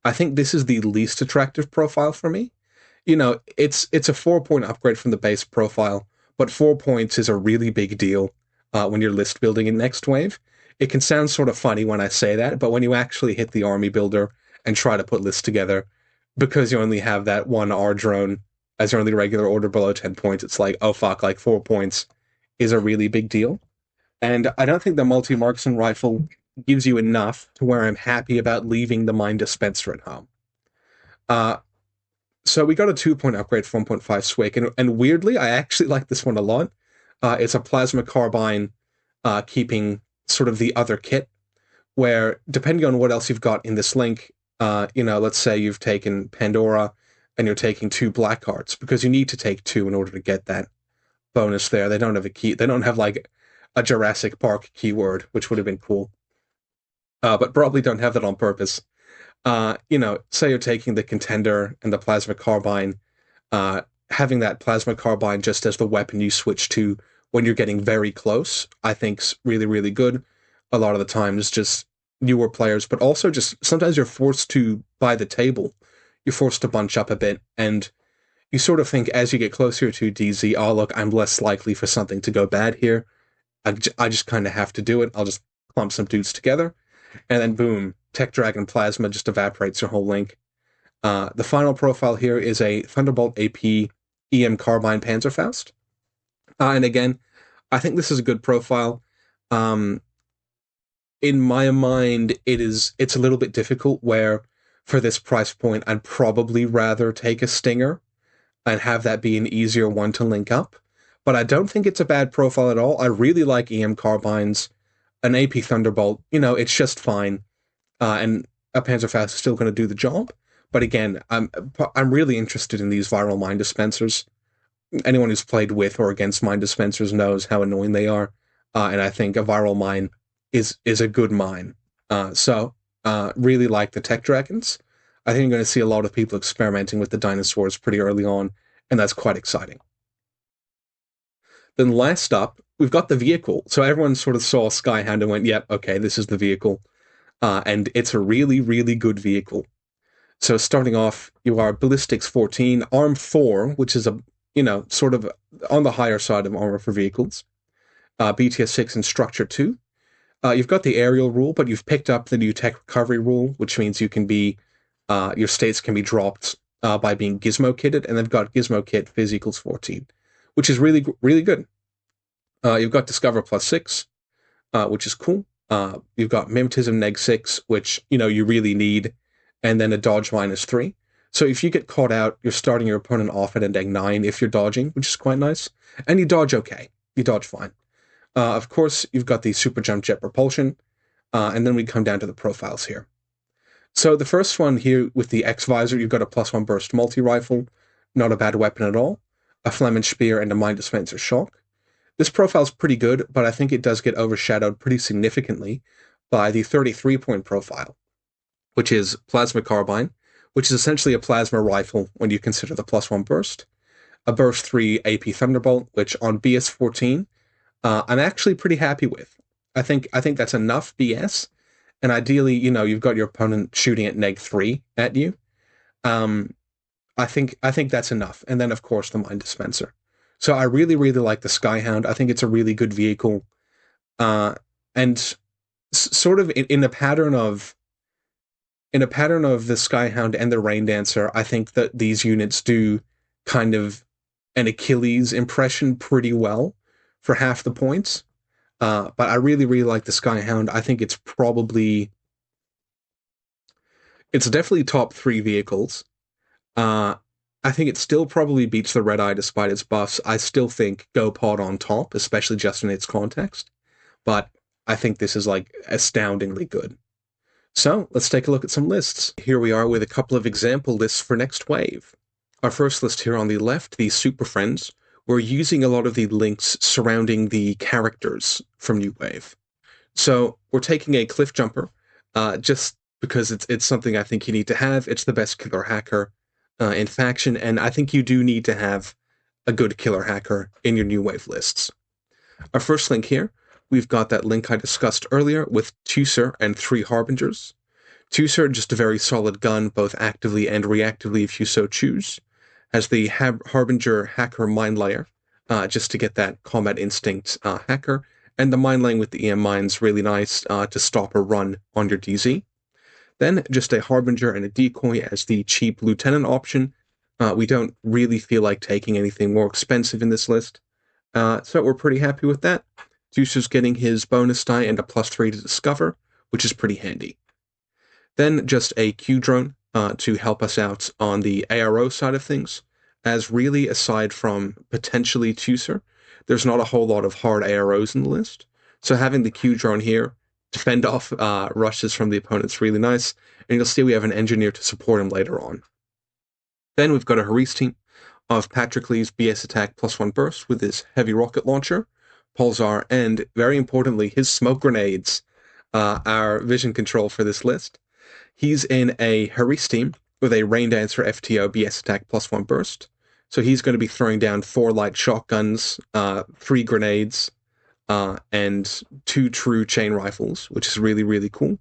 I think this is the least attractive profile for me. It's a 4-point upgrade from the base profile, but 4 points is a really big deal when you're list building in Next Wave. It can sound sort of funny when I say that, but when you actually hit the army builder and try to put lists together, because you only have that one R drone as your only regular order below 10 points, it's like, oh fuck, like 4 points is a really big deal. And I don't think the multi-marksman rifle gives you enough to where I'm happy about leaving the mine dispenser at home. So we got a 2-point upgrade from 1.5 Swick, and weirdly, I actually like this one a lot. It's a plasma carbine keeping sort of the other kit, where depending on what else you've got in this link, let's say you've taken Pandora and you're taking 2 black cards, because you need to take 2 in order to get that bonus there. They don't have a key. They don't have like a Jurassic Park keyword, which would have been cool. But probably don't have that on purpose. Say you're taking the contender and the plasma carbine, having that plasma carbine just as the weapon you switch to when you're getting very close, I think's really, really good. A lot of the times, just newer players, but also just sometimes you're forced to, by the table, you're forced to bunch up a bit, and you sort of think as you get closer to DZ, oh look, I'm less likely for something to go bad here. I just kind of have to do it. I'll just clump some dudes together, and then boom, Tech Dragon Plasma just evaporates your whole link. The final profile here is a Thunderbolt AP EM Carbine Panzerfaust. And again, I think this is a good profile. In my mind, it's a little bit difficult where for this price point, I'd probably rather take a Stinger and have that be an easier one to link up. But I don't think it's a bad profile at all. I really like EM Carbines. An AP Thunderbolt, it's just fine. And a Panzerfaust is still going to do the job. But again, I'm really interested in these viral mine dispensers. Anyone who's played with or against mine dispensers knows how annoying they are. And I think a viral mine is a good mine. So really like the Tech Dragons. I think you're going to see a lot of people experimenting with the dinosaurs pretty early on, and that's quite exciting. Then last up, we've got the vehicle. So everyone sort of saw Skyhound and went, yep, okay, this is the vehicle. And it's a really, really good vehicle. So starting off, you are Ballistics 14, Arm 4, which is sort of on the higher side of armor for vehicles. BTS 6 and Structure 2. You've got the aerial rule, but you've picked up the new tech recovery rule, which means you can be, your states can be dropped by being gizmo kitted, and they've got gizmo kit Phys equals 14, which is really, really good. You've got Discover plus 6, which is cool. You've got Mimetism neg 6, which, you really need, and then a dodge minus 3. So if you get caught out, you're starting your opponent off at a neg 9 if you're dodging, which is quite nice. And you dodge okay. You dodge fine. Of course, you've got the Super Jump Jet Propulsion, and then we come down to the profiles here. So the first one here with the X-Visor, you've got a +1 burst multi-rifle, not a bad weapon at all, a Flemen Spear, and a Mine Dispenser Shock. This profile's pretty good, but I think it does get overshadowed pretty significantly by the 33-point profile, which is Plasma Carbine, which is essentially a plasma rifle when you consider the +1 burst. a Burst 3 AP Thunderbolt, which on BS14, I'm actually pretty happy with. I think that's enough BS, and ideally, you've got your opponent shooting at -3 at you. Um, I think that's enough, and then of course the Mind Dispenser. So I really really like the Skyhound. I think it's a really good vehicle, and sort of in a pattern of the Skyhound and the Rain Dancer. I think that these units do kind of an Achilles impression pretty well for half the points. But I really, really like the Skyhound. I think it's definitely top 3 vehicles. Uh, I think it still probably beats the Red Eye despite its buffs. I still think Go Pod on top, especially just in its context. But I think this is like astoundingly good. So let's take a look at some lists. Here we are with a couple of example lists for next wave. Our first list here on the left, the Super Friends, we're using a lot of the links surrounding the characters from New Wave. So we're taking a Cliff Jumper, just because it's something I think you need to have. It's the best killer hacker in faction, and I think you do need to have a good killer hacker in your New Wave lists. Our first link here, we've got that link I discussed earlier with Tucer and 3 Harbingers. Tucer, just a very solid gun, both actively and reactively if you so choose. Has the Harbinger Hacker Mind Layer, just to get that Combat Instinct hacker, and the Mind Laying with the EM Mind's really nice to stop a run on your DZ. Then just a Harbinger and a Decoy as the cheap Lieutenant option. We don't really feel like taking anything more expensive in this list, so we're pretty happy with that. Tucer's getting his bonus die and a +3 to Discover, which is pretty handy. Then just a Q drone to help us out on the ARO side of things, as really aside from potentially Tucer, there's not a whole lot of hard AROs in the list. So having the Q drone here to fend off rushes from the opponent's really nice, and you'll see we have an engineer to support him later on. Then we've got a Haris of Patrocles BS attack +1 burst with his heavy rocket launcher, Pulsar, and very importantly, his smoke grenades, our vision control for this list. He's in a Haris team with a Rain Dancer FTO BS attack +1 burst. So he's going to be throwing down 4 light shotguns, 3 grenades, and 2 true chain rifles, which is really, really cool.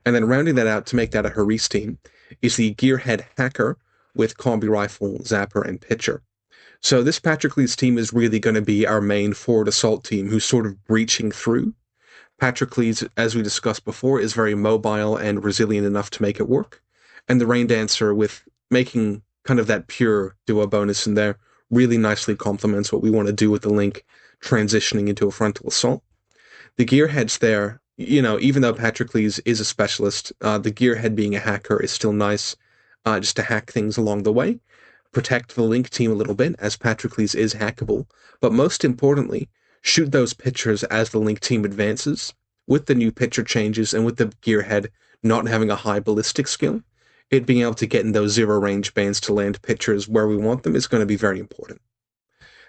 And then rounding that out to make that a Haris team is the Gearhead Hacker with Combi Rifle, Zapper, and Pitcher. So this Patrocles team is really going to be our main forward assault team who's sort of breaching through. Patrocles, as we discussed before, is very mobile and resilient enough to make it work. And the Rain Dancer, with making kind of that pure duo bonus in there, really nicely complements what we want to do with the link transitioning into a frontal assault. The Gearheads there, even though Patrocles is a specialist, the Gearhead being a hacker is still nice, just to hack things along the way, protect the link team a little bit, as Patrocles is hackable, but most importantly, shoot those pitchers as the link team advances. With the new pitcher changes and with the Gearhead not having a high ballistic skill, it being able to get in those zero range bands to land pitchers where we want them is going to be very important.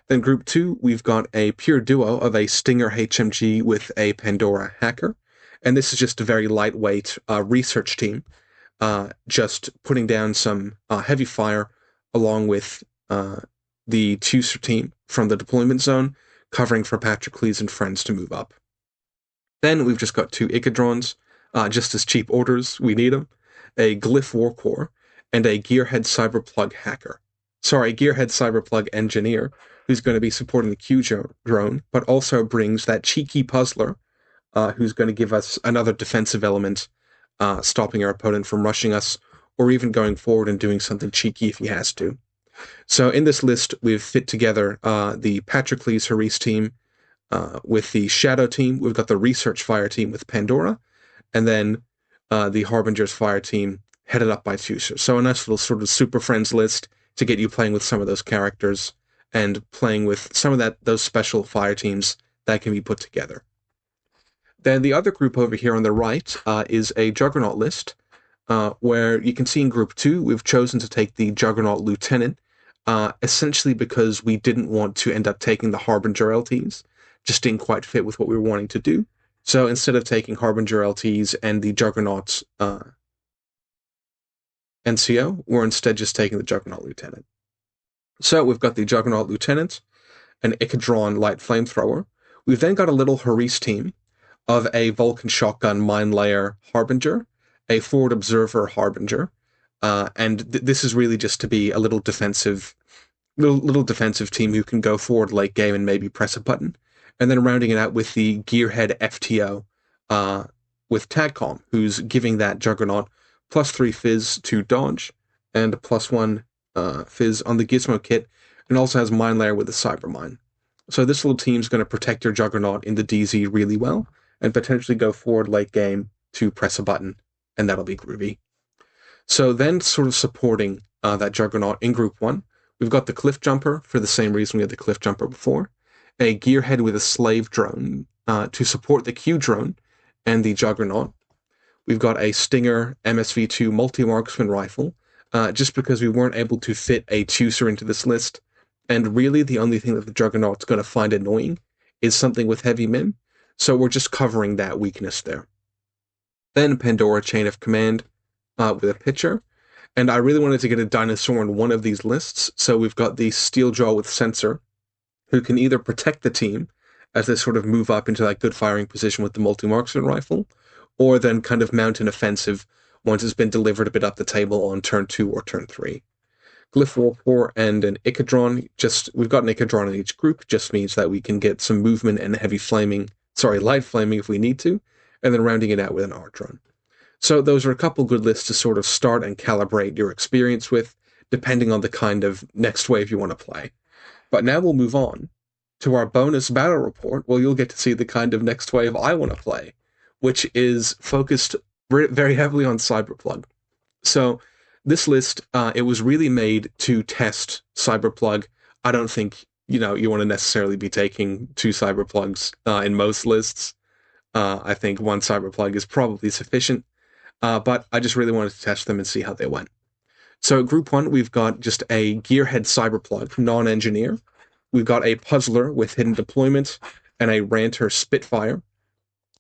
Then group 2, we've got a pure duo of a Stinger HMG with a Pandora hacker, and this is just a very lightweight research team, just putting down some heavy fire along with the Tucer team from the deployment zone, covering for Patrocles and friends to move up. Then we've just got 2 Icadrons, just as cheap orders, we need them, a Glyph Warcore, and a Gearhead Cyberplug Engineer, who's going to be supporting the Q drone, but also brings that cheeky Puzzler, who's going to give us another defensive element, stopping our opponent from rushing us, or even going forward and doing something cheeky if he has to. So in this list, we've fit together the Patrocles Haris team with the Shadow team. We've got the Research Fire team with Pandora, and then the Harbingers Fire team headed up by Tucer. So a nice little sort of Super Friends list to get you playing with some of those characters and playing with some of those special fire teams that can be put together. Then the other group over here on the right is a Juggernaut list, where you can see in group 2, we've chosen to take the Juggernaut Lieutenant, essentially because we didn't want to end up taking the Harbinger LTs. Just didn't quite fit with what we were wanting to do. So instead of taking Harbinger LTs and the Juggernaut NCO, we're instead just taking the Juggernaut Lieutenant. So we've got the Juggernaut Lieutenant, an Ichadron light flamethrower. We've then got a little Haris team of a Vulcan shotgun mine layer Harbinger, a forward observer Harbinger, and this is really just to be a little defensive, little defensive team who can go forward late game and maybe press a button, and then rounding it out with the Gearhead FTO, with Tagcom, who's giving that Juggernaut +3 fizz to dodge and +1 fizz on the Gizmo kit, and also has Mine Layer with a Cyber Mine. So this little team's going to protect your Juggernaut in the DZ really well, and potentially go forward late game to press a button, and that'll be groovy. So then, sort of supporting that Juggernaut in Group 1, we've got the Cliff Jumper for the same reason we had the Cliff Jumper before, a Gearhead with a Slave Drone to support the Q Drone and the Juggernaut. We've got a Stinger MSV2 multi-marksman rifle, just because we weren't able to fit a Chooser into this list, and really the only thing that the Juggernaut's going to find annoying is something with heavy mim, so we're just covering that weakness there. Then Pandora Chain of Command with a pitcher, and I really wanted to get a dinosaur in one of these lists, so we've got the Steeljaw with Sensor, who can either protect the team as they sort of move up into that good firing position with the multi-marksman rifle, or then kind of mount an offensive once it's been delivered a bit up the table on turn 2 or turn 3. Glyph Warpore and an Ichadron, we've got an Ichadron in each group, just means that we can get some movement and light flaming if we need to, and then rounding it out with an R-Drone. So those are a couple good lists to sort of start and calibrate your experience with, depending on the kind of next wave you want to play. But now we'll move on to our bonus battle report, where you'll get to see the kind of next wave I want to play, which is focused very heavily on Cyberplug. So this list, it was really made to test Cyberplug. I don't think, you want to necessarily be taking 2 Cyberplugs in most lists. I think 1 Cyberplug is probably sufficient, but I just really wanted to test them and see how they went. So Group 1, we've got just a Gearhead Cyberplug, non-engineer. We've got a Puzzler with hidden deployment and a Ranter Spitfire.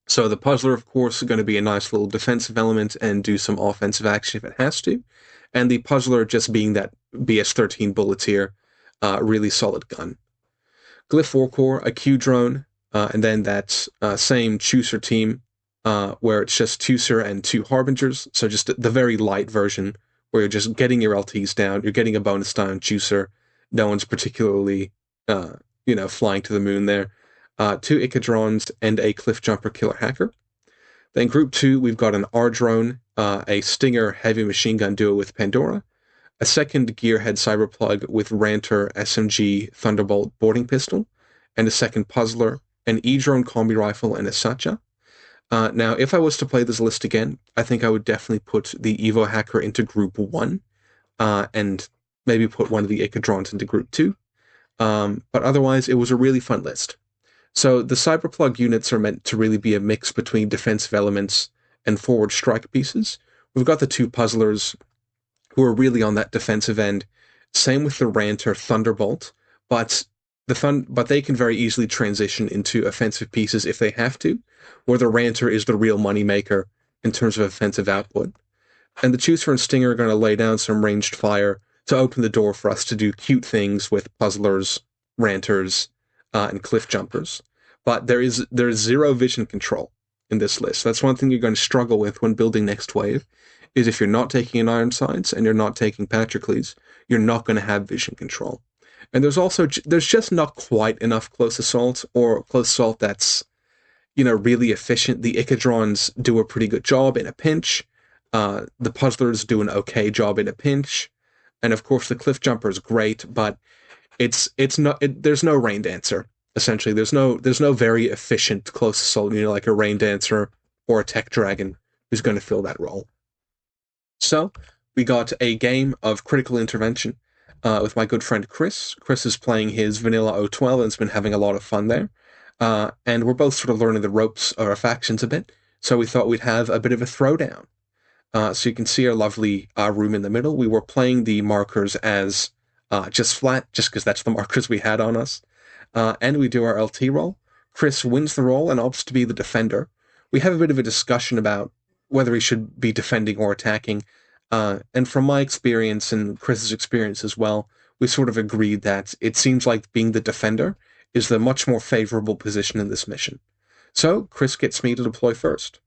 So the Puzzler, of course, is going to be a nice little defensive element and do some offensive action if it has to. And the Puzzler just being that BS-13 Bulleteer, really solid gun. Glyph Warcore, a Q-Drone, and then that same Chooser team, where it's just Chooser and 2 Harbingers, so just the very light version, where you're just getting your LTs down, you're getting a bonus down Chooser, no one's particularly, flying to the moon there. 2 Ichadrons and a Cliff Jumper Killer Hacker. Then Group 2, we've got an R-Drone, a Stinger heavy machine gun duo with Pandora, a second Gearhead Cyberplug with Ranter SMG Thunderbolt boarding pistol, and a second Puzzler, an E-Drone combi rifle, and a Satcha. Now, if I was to play this list again, I think I would definitely put the Evo Hacker into Group 1, and maybe put one of the Ichadrons into Group 2. But otherwise, it was a really fun list. So the Cyberplug units are meant to really be a mix between defensive elements and forward strike pieces. We've got the 2 Puzzlers who are really on that defensive end. Same with the Ranter Thunderbolt, but they can very easily transition into offensive pieces if they have to, where the Ranter is the real moneymaker in terms of offensive output. And the Chooser and Stinger are going to lay down some ranged fire to open the door for us to do cute things with Puzzlers, Ranters, and Cliff Jumpers. But there is 0 vision control in this list. That's one thing you're going to struggle with when building Next Wave, is if you're not taking an Ironsides and you're not taking Patrocles, you're not going to have vision control. And there's just not quite enough close assault, or close assault that's, really efficient. The Ichadrons do a pretty good job in a pinch. The Puzzlers do an okay job in a pinch. And of course the Cliff Jumper is great, but there's no Rain Dancer. Essentially, there's no very efficient close assault unit like a Rain Dancer or a Tech Dragon who's going to fill that role. So we got a game of Critical Intervention with my good friend Chris. Chris is playing his vanilla O12 and has been having a lot of fun there. And we're both sort of learning the ropes of our factions a bit, so we thought we'd have a bit of a throwdown. So you can see our lovely room in the middle. We were playing the markers as just flat, just because that's the markers we had on us. And we do our LT roll. Chris wins the roll and opts to be the defender. We have a bit of a discussion about whether he should be defending or attacking. And from my experience and Chris's experience as well, we sort of agreed that it seems like being the defender is the much more favorable position in this mission. So Chris gets me to deploy first.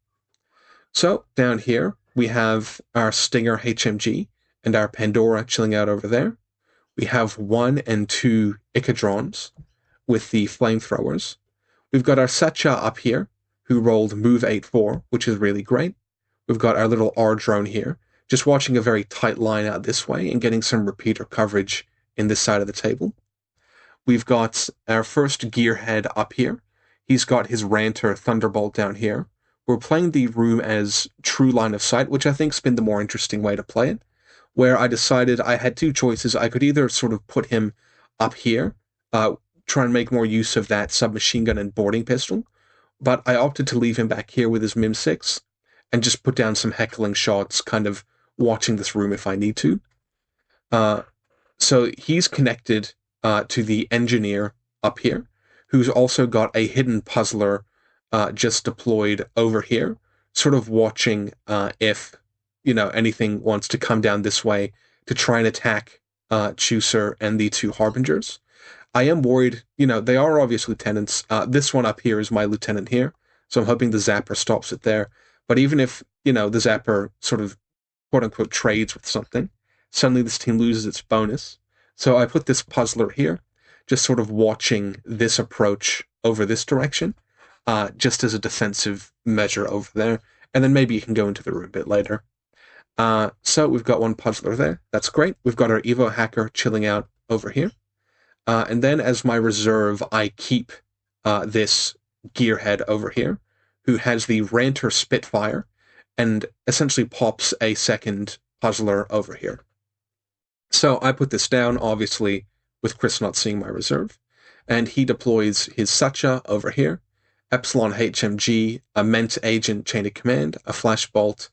So down here, we have our Stinger HMG and our Pandora chilling out over there. We have 1 and 2 Ichadrons with the flamethrowers. We've got our Satcha up here, who rolled Move 8-4, which is really great. We've got our little R drone here, just watching a very tight line out this way and getting some repeater coverage in this side of the table. We've got our first Gearhead up here. He's got his Ranter Thunderbolt down here. We're playing the room as true line of sight, which I think's been the more interesting way to play it, where I decided I had two choices. I could either sort of put him up here, try and make more use of that submachine gun and boarding pistol, but I opted to leave him back here with his MIM-6 and just put down some heckling shots, kind of watching this room if I need to. So he's connected to the engineer up here, who's also got a hidden puzzler just deployed over here, sort of watching if, anything wants to come down this way to try and attack Chusser and the two Harbingers. I am worried, they are obviously lieutenants. This one up here is my lieutenant here, so I'm hoping the Zapper stops it there. But even if, the Zapper sort of, quote-unquote, trades with something, suddenly this team loses its bonus. So I put this puzzler here, just sort of watching this approach over this direction, just as a defensive measure over there, and then maybe you can go into the room a bit later. So we've got one puzzler there. That's great. We've got our Evo hacker chilling out over here. And then as my reserve, I keep this Gearhead over here, who has the Ranter Spitfire, and essentially pops a second puzzler over here. So I put this down, obviously, with Chris not seeing my reserve, and he deploys his Satcha over here, Epsilon HMG, a Ment Agent Chain of Command, a Flashbolt,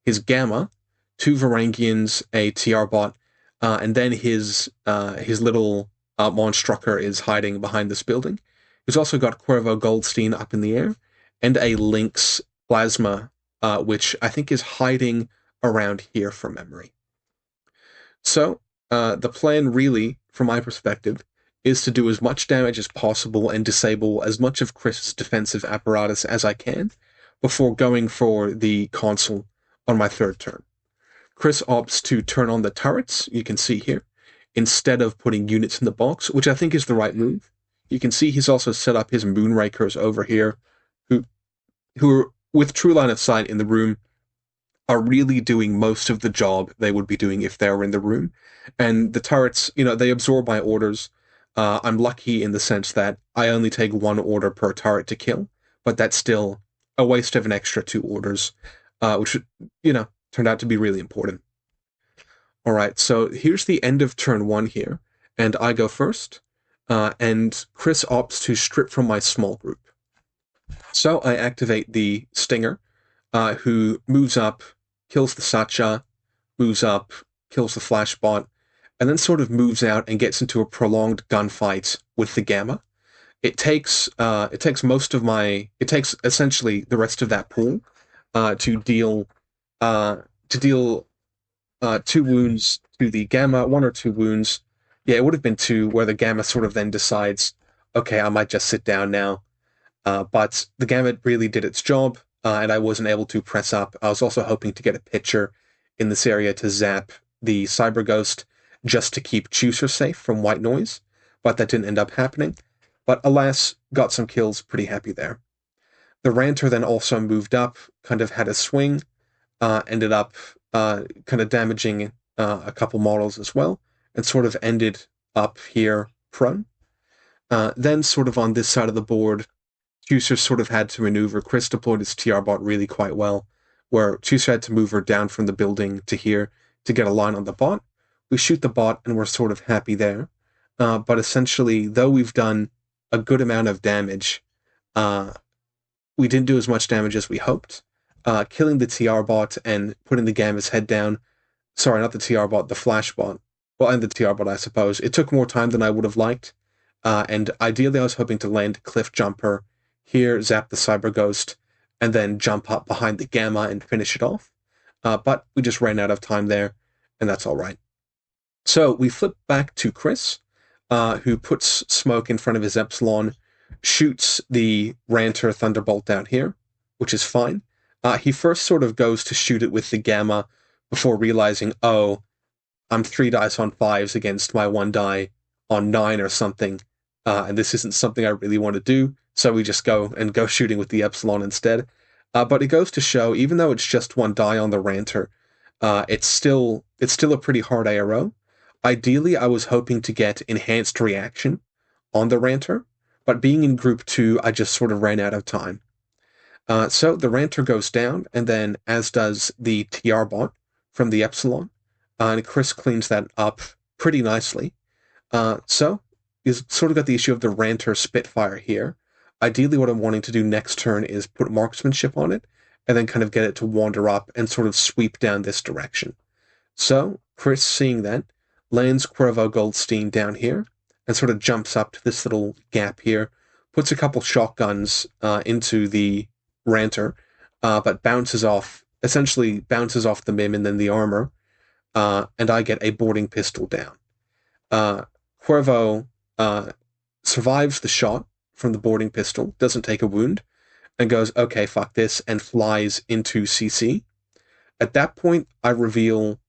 his Gamma, two Varangians, a TR bot, and then his little Monstrucker is hiding behind this building. He's also got Cuervo Goldstein up in the air, and a Lynx Plasma, which I think is hiding around here from memory. So, the plan really, from my perspective, is to do as much damage as possible and disable as much of Chris's defensive apparatus as I can before going for the console on my third turn. Chris opts to turn on the turrets, you can see here, instead of putting units in the box, which I think is the right move. You can see he's also set up his Moonrakers over here, who are, with true line of sight in the room, are really doing most of the job they would be doing if they were in the room. And the turrets, they absorb my orders. I'm lucky in the sense that I only take one order per turret to kill, but that's still a waste of an extra 2 orders, which, turned out to be really important. Alright, so here's the end of turn 1 here, and I go first, and Chris opts to strip from my small group. So I activate the Stinger, who moves up, kills the Satcha, moves up, kills the Flashbot, and then sort of moves out and gets into a prolonged gunfight with the Gamma. It takes essentially the rest of that pool to deal 2 wounds to the Gamma, 1 or 2 wounds. Yeah, it would have been 2, where the Gamma sort of then decides, okay, I might just sit down now. But the Gamma really did its job, and I wasn't able to press up. I was also hoping to get a pitcher in this area to zap the Cyber Ghost just to keep Chusser safe from white noise, but that didn't end up happening. But alas, got some kills, pretty happy there. The Ranter then also moved up, kind of had a swing, ended up kind of damaging a couple models as well, and sort of ended up here prone. Then sort of on this side of the board, Chusser sort of had to maneuver. Chris deployed his TR bot really quite well, where Chusser had to move her down from the building to here to get a line on the bot. We shoot the bot and we're sort of happy there. But essentially, though we've done a good amount of damage, we didn't do as much damage as we hoped. Killing the TR bot and putting the Gamma's head down. Sorry, not the TR bot, the Flash bot. Well, and the TR bot, I suppose. It took more time than I would have liked. And ideally, I was hoping to land Cliff Jumper here, zap the Cyber Ghost, and then jump up behind the Gamma and finish it off. But we just ran out of time there, and that's all right. So we flip back to Chris, who puts smoke in front of his Epsilon, shoots the Ranter Thunderbolt down here, which is fine. He first sort of goes to shoot it with the Gamma before realizing, oh, I'm 3 dice on 5s against my 1 die on 9 or something, and this isn't something I really want to do, so we just go shooting with the Epsilon instead. But it goes to show, even though it's just 1 die on the Ranter, it's still a pretty hard ARO. Ideally, I was hoping to get enhanced reaction on the Ranter, but being in group 2, I just sort of ran out of time. So the Ranter goes down, and then as does the TR bot from the Epsilon, and Chris cleans that up pretty nicely. So he's sort of got the issue of the Ranter Spitfire here. Ideally, what I'm wanting to do next turn is put marksmanship on it, and then kind of get it to wander up and sort of sweep down this direction. So Chris, seeing that, lands Cuervo Goldstein down here, and sort of jumps up to this little gap here, puts a couple shotguns into the Ranter, but essentially bounces off the Mim and then the armor, and I get a boarding pistol down. Cuervo survives the shot from the boarding pistol, doesn't take a wound, and goes, okay, fuck this, and flies into CC. At that point, I reveal,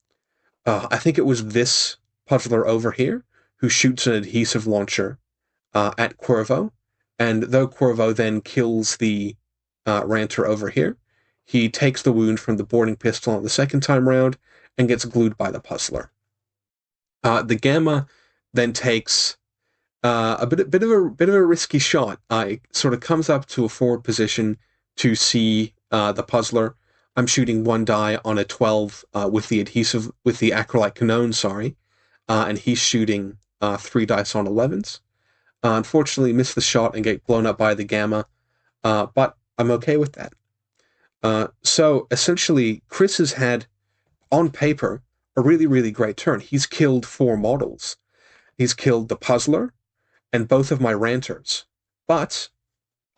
I think it was this puzzler over here, who shoots an adhesive launcher at Cuervo, and though Cuervo then kills the Ranter over here, he takes the wound from the boarding pistol on the second time round and gets glued by the puzzler. The Gamma then takes a bit of a risky shot. It sort of comes up to a forward position to see the puzzler. I'm shooting 1 die on a 12 with the acrylite cannon, sorry, and he's shooting 3 dice on 11s. Unfortunately, miss the shot and get blown up by the Gamma, but I'm okay with that. So essentially, Chris has had, on paper, a really, really great turn. He's killed 4 models. He's killed the Puzzler and both of my Ranters. But,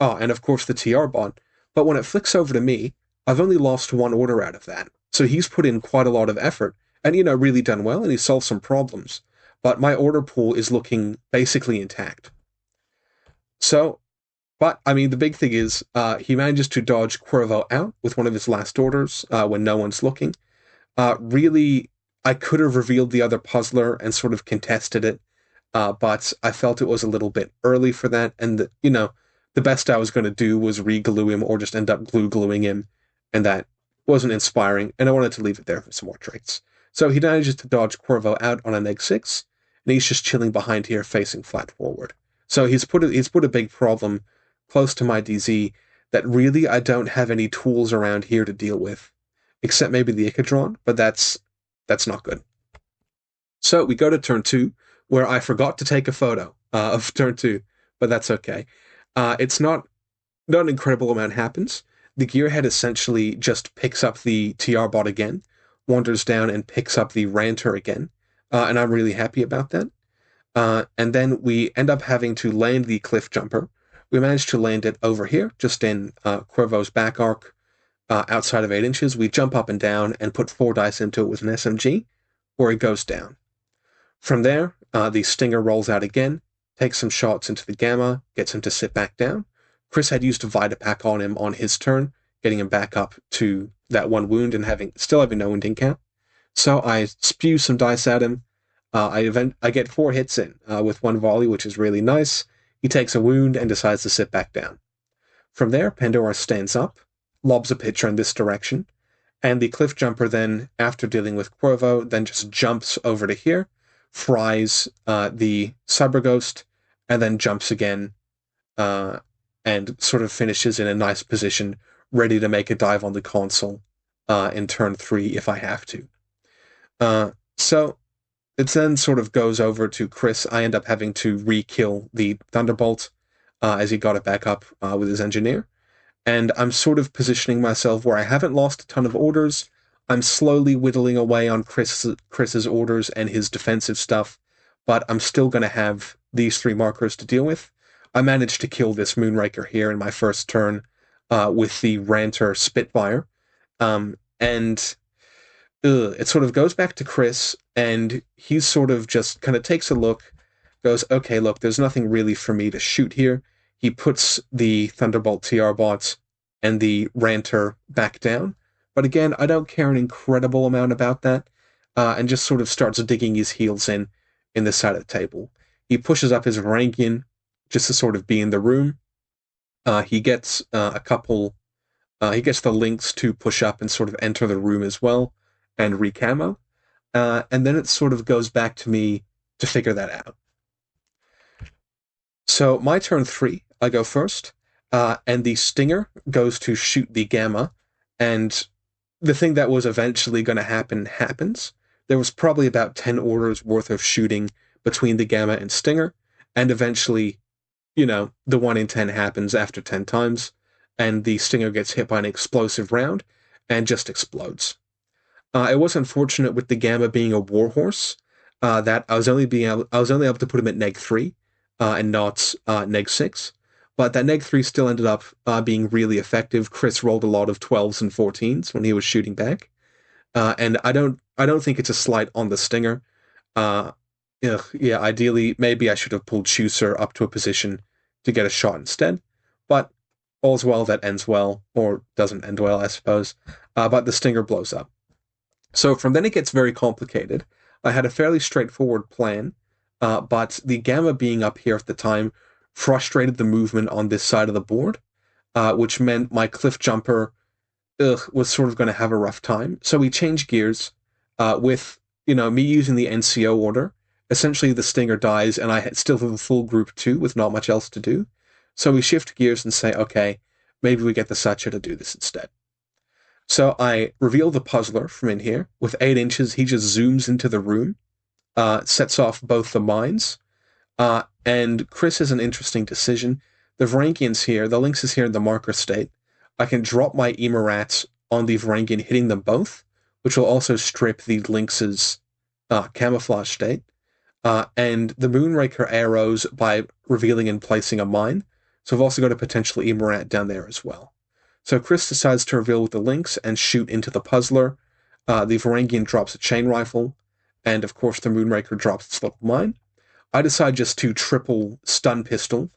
and of course the TR bot. But when it flicks over to me, I've only lost 1 order out of that. So he's put in quite a lot of effort and, really done well, and he's solved some problems. But my order pool is looking basically intact. So, but, I mean, the big thing is he manages to dodge Cuervo out with one of his last orders when no one's looking. Really, I could have revealed the other puzzler and sort of contested it, but I felt it was a little bit early for that, and, the best I was going to do was re-glue him or just end up glue-gluing him, and that wasn't inspiring, and I wanted to leave it there for some more traits. So he manages to dodge Cuervo out on an egg 6, and he's just chilling behind here, facing flat forward. So he's put a big problem close to my DZ that really I don't have any tools around here to deal with, except maybe the Ichadron, but that's not good. So we go to turn 2, where I forgot to take a photo of turn 2, but that's okay. It's not an incredible amount happens. The Gearhead essentially just picks up the TR bot again, wanders down and picks up the Ranter again, and I'm really happy about that. And then we end up having to land the Cliff Jumper. We managed to land it over here, just in Cuervo's back arc, outside of 8 inches. We jump up and down and put 4 dice into it with an SMG, where it goes down. From there, the Stinger rolls out again, takes some shots into the Gamma, gets him to sit back down. Chris had used a Vitapack on him on his turn, getting him back up to that 1 wound and still having no wounding count. So I spew some dice at him. I get 4 hits in with 1 volley, which is really nice. He takes a wound and decides to sit back down. From there, Pandora stands up, lobs a pitcher in this direction, and the Cliff Jumper then, after dealing with Cuervo, then just jumps over to here, fries the Cyber Ghost, and then jumps again, and sort of finishes in a nice position, ready to make a dive on the console in turn 3 if I have to. So it then sort of goes over to Chris. I end up having to re-kill the Thunderbolt as he got it back up with his engineer. And I'm sort of positioning myself where I haven't lost a ton of orders. I'm slowly whittling away on Chris's orders and his defensive stuff, but I'm still going to have these 3 markers to deal with. I managed to kill this Moonraker here in my first turn with the Ranter Spitfire. And it sort of goes back to Chris, and he's sort of just kind of takes a look, goes, okay, look, there's nothing really for me to shoot here. He puts the Thunderbolt TR bots and the Ranter back down. But again, I don't care an incredible amount about that, and just sort of starts digging his heels in the side of the table. He pushes up his Varangian just to sort of be in the room. He gets a couple he gets the links to push up and sort of enter the room as well and recamo. And then it sort of goes back to me to figure that out. So my turn 3, I go first, and the Stinger goes to shoot the Gamma, and the thing that was eventually going to happen happens. There was probably about 10 orders worth of shooting between the Gamma and Stinger, and eventually, the 1 in 10 happens after 10 times, and the Stinger gets hit by an explosive round and just explodes. It was unfortunate with the Gamma being a warhorse that I was only able to put him at neg 3 and not neg 6, but that neg 3 still ended up being really effective. Chris rolled a lot of 12s and 14s when he was shooting back, and I don't think it's a slight on the Stinger. Uh, yeah, ideally maybe I should have pulled Chooser up to a position to get a shot instead, but all's well that ends well, or doesn't end well, I suppose. But the Stinger blows up. So from then it gets very complicated. I had a fairly straightforward plan, but the Gamma being up here at the time frustrated the movement on this side of the board, which meant my Cliff Jumper was sort of going to have a rough time. So we changed gears with me using the NCO order. Essentially, the Stinger dies, and I still have a full group 2 with not much else to do. So we shift gears and say, okay, maybe we get the Satcha to do this instead. So I reveal the Puzzler from in here. With 8 inches, he just zooms into the room, sets off both the mines, and Chris has an interesting decision. The Varangians here, the Lynx is here in the marker state. I can drop my Emirats on the Varangian, hitting them both, which will also strip the Lynx's camouflage state. And the Moonraker arrows by revealing and placing a mine. So I've also got a potential Emirat down there as well. So Chris decides to reveal with the Lynx and shoot into the Puzzler. The Varangian drops a chain rifle, and of course the Moonraker drops its little mine. I decide just to triple stun pistol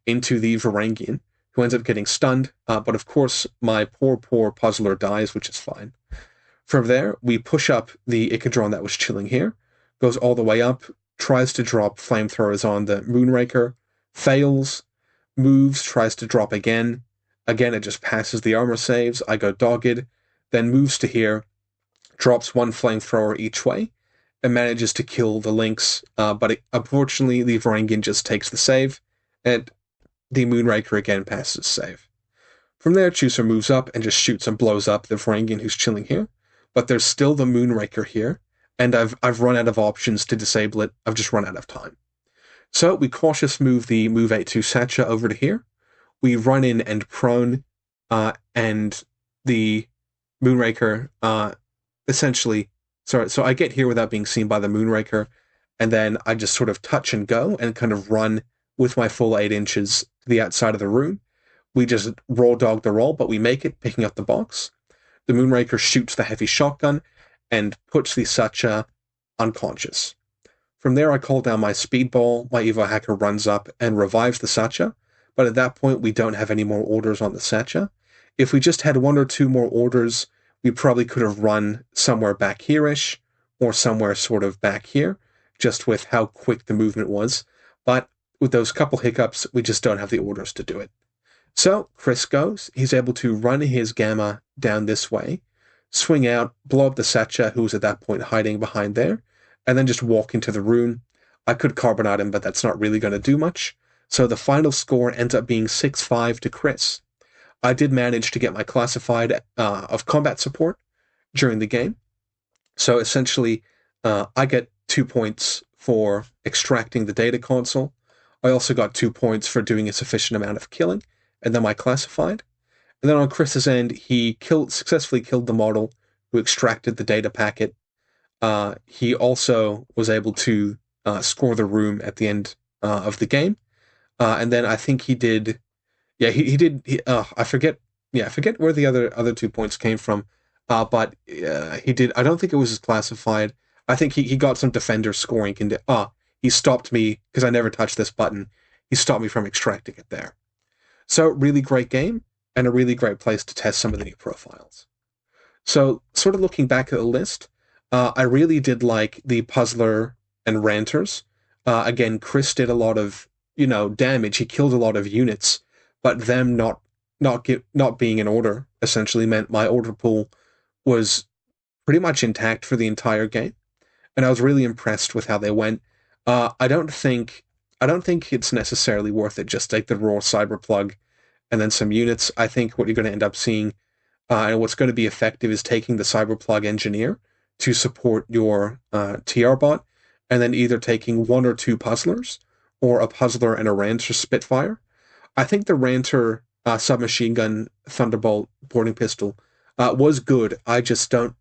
into the Varangian, who ends up getting stunned, but of course my poor Puzzler dies, which is fine. From there, we push up the Ichadron that was chilling here, goes all the way up, tries to drop flamethrowers on the Moonraker, fails, moves, tries to drop again. Again, it just passes the armor saves. I go dogged, then moves to here, drops 1 flamethrower each way, and manages to kill the Lynx. But unfortunately, the Varangian just takes the save, and the Moonraker again passes save. From there, Chooser moves up and just shoots and blows up the Varangian who's chilling here. But there's still the Moonraker here, and I've run out of options to disable it. I've just run out of time. So we cautious move the Move 8-2 Satcha over to here. We run in and prone, and the Moonraker essentially... Sorry, so I get here without being seen by the Moonraker, and then I just sort of touch and go and kind of run with my full 8 inches to the outside of the room. We just raw dog the roll, but we make it, picking up the box. The Moonraker shoots the heavy shotgun and puts the Satcha unconscious. From there, I call down my Speedball, my Evo Hacker runs up and revives the Satcha, but at that point, we don't have any more orders on the Satcha. If we just had 1 or 2 more orders, we probably could have run somewhere back here-ish, or somewhere sort of back here, just with how quick the movement was. But with those couple hiccups, we just don't have the orders to do it. So Chris goes, he's able to run his Gamma down this way, swing out, blow up the Satcha, who was at that point hiding behind there, and then just walk into the room. I could carbonite him, but that's not really going to do much. So the final score ends up being 6-5 to Chris. I did manage to get my classified of combat support during the game. So essentially, I get 2 points for extracting the data console. I also got 2 points for doing a sufficient amount of killing, and then my classified. And then on Chris's end, he successfully killed the model who extracted the data packet. He also was able to score the room at the end of the game. And then I think he did... Yeah, he did... I forget where the other 2 points came from. but he did. I don't think it was as classified. I think he got some defender scoring. He stopped me because I never touched this button. He stopped me from extracting it there. So really great game and a really great place to test some of the new profiles. So sort of looking back at the list, I really did like the puzzler and ranters. Again, Chris did a lot of damage. He killed a lot of units, but them not being in order essentially meant my order pool was pretty much intact for the entire game, and I was really impressed with how they went. I don't think it's necessarily worth it. Just take the raw cyber plug and then some units. I think what you're going to end up seeing, and what's going to be effective, is taking the cyberplug engineer to support your TR bot, and then either taking one or two puzzlers, or a puzzler and a ranter Spitfire. I think the ranter submachine gun Thunderbolt boarding pistol was good. I just don't.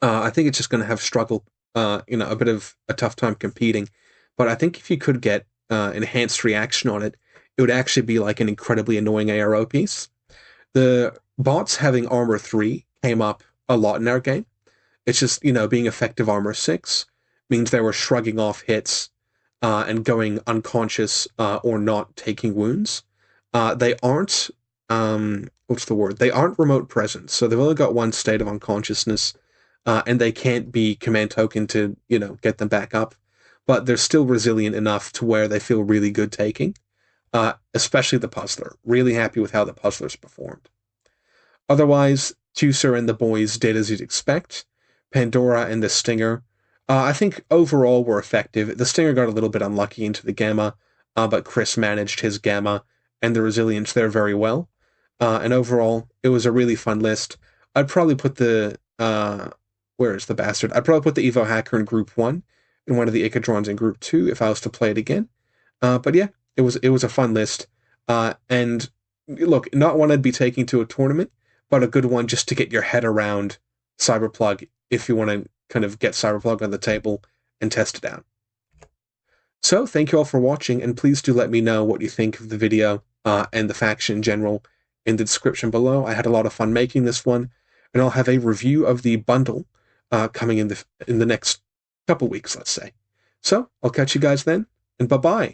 I think it's just going to have struggle, a bit of a tough time competing. But I think if you could get enhanced reaction on it, it would actually be like an incredibly annoying ARO piece. The bots having armor 3 came up a lot in our game. It's just, being effective armor 6 means they were shrugging off hits and going unconscious or not taking wounds. They aren't, what's the word? They aren't remote present, so they've only got one state of unconsciousness, and they can't be command token to, get them back up. But they're still resilient enough to where they feel really good taking, especially the puzzler. Really happy with how the puzzlers performed. Otherwise, Tucer and the boys did as you'd expect. Pandora and the Stinger, I think overall were effective. The Stinger got a little bit unlucky into the Gamma, but Chris managed his Gamma and the resilience there very well. And overall, it was a really fun list. I'd probably put where is the bastard? I'd probably put the Evo Hacker in Group 1 and one of the Icadrons in Group 2 if I was to play it again. But yeah, it was a fun list. And look, not one I'd be taking to a tournament, but a good one just to get your head around Cyberplug if you want to kind of get Cyberplug on the table and test it out. So thank you all for watching, and please do let me know what you think of the video and the faction in general in the description below. I had a lot of fun making this one, and I'll have a review of the bundle coming in the next couple weeks, let's say. So I'll catch you guys then, and bye-bye.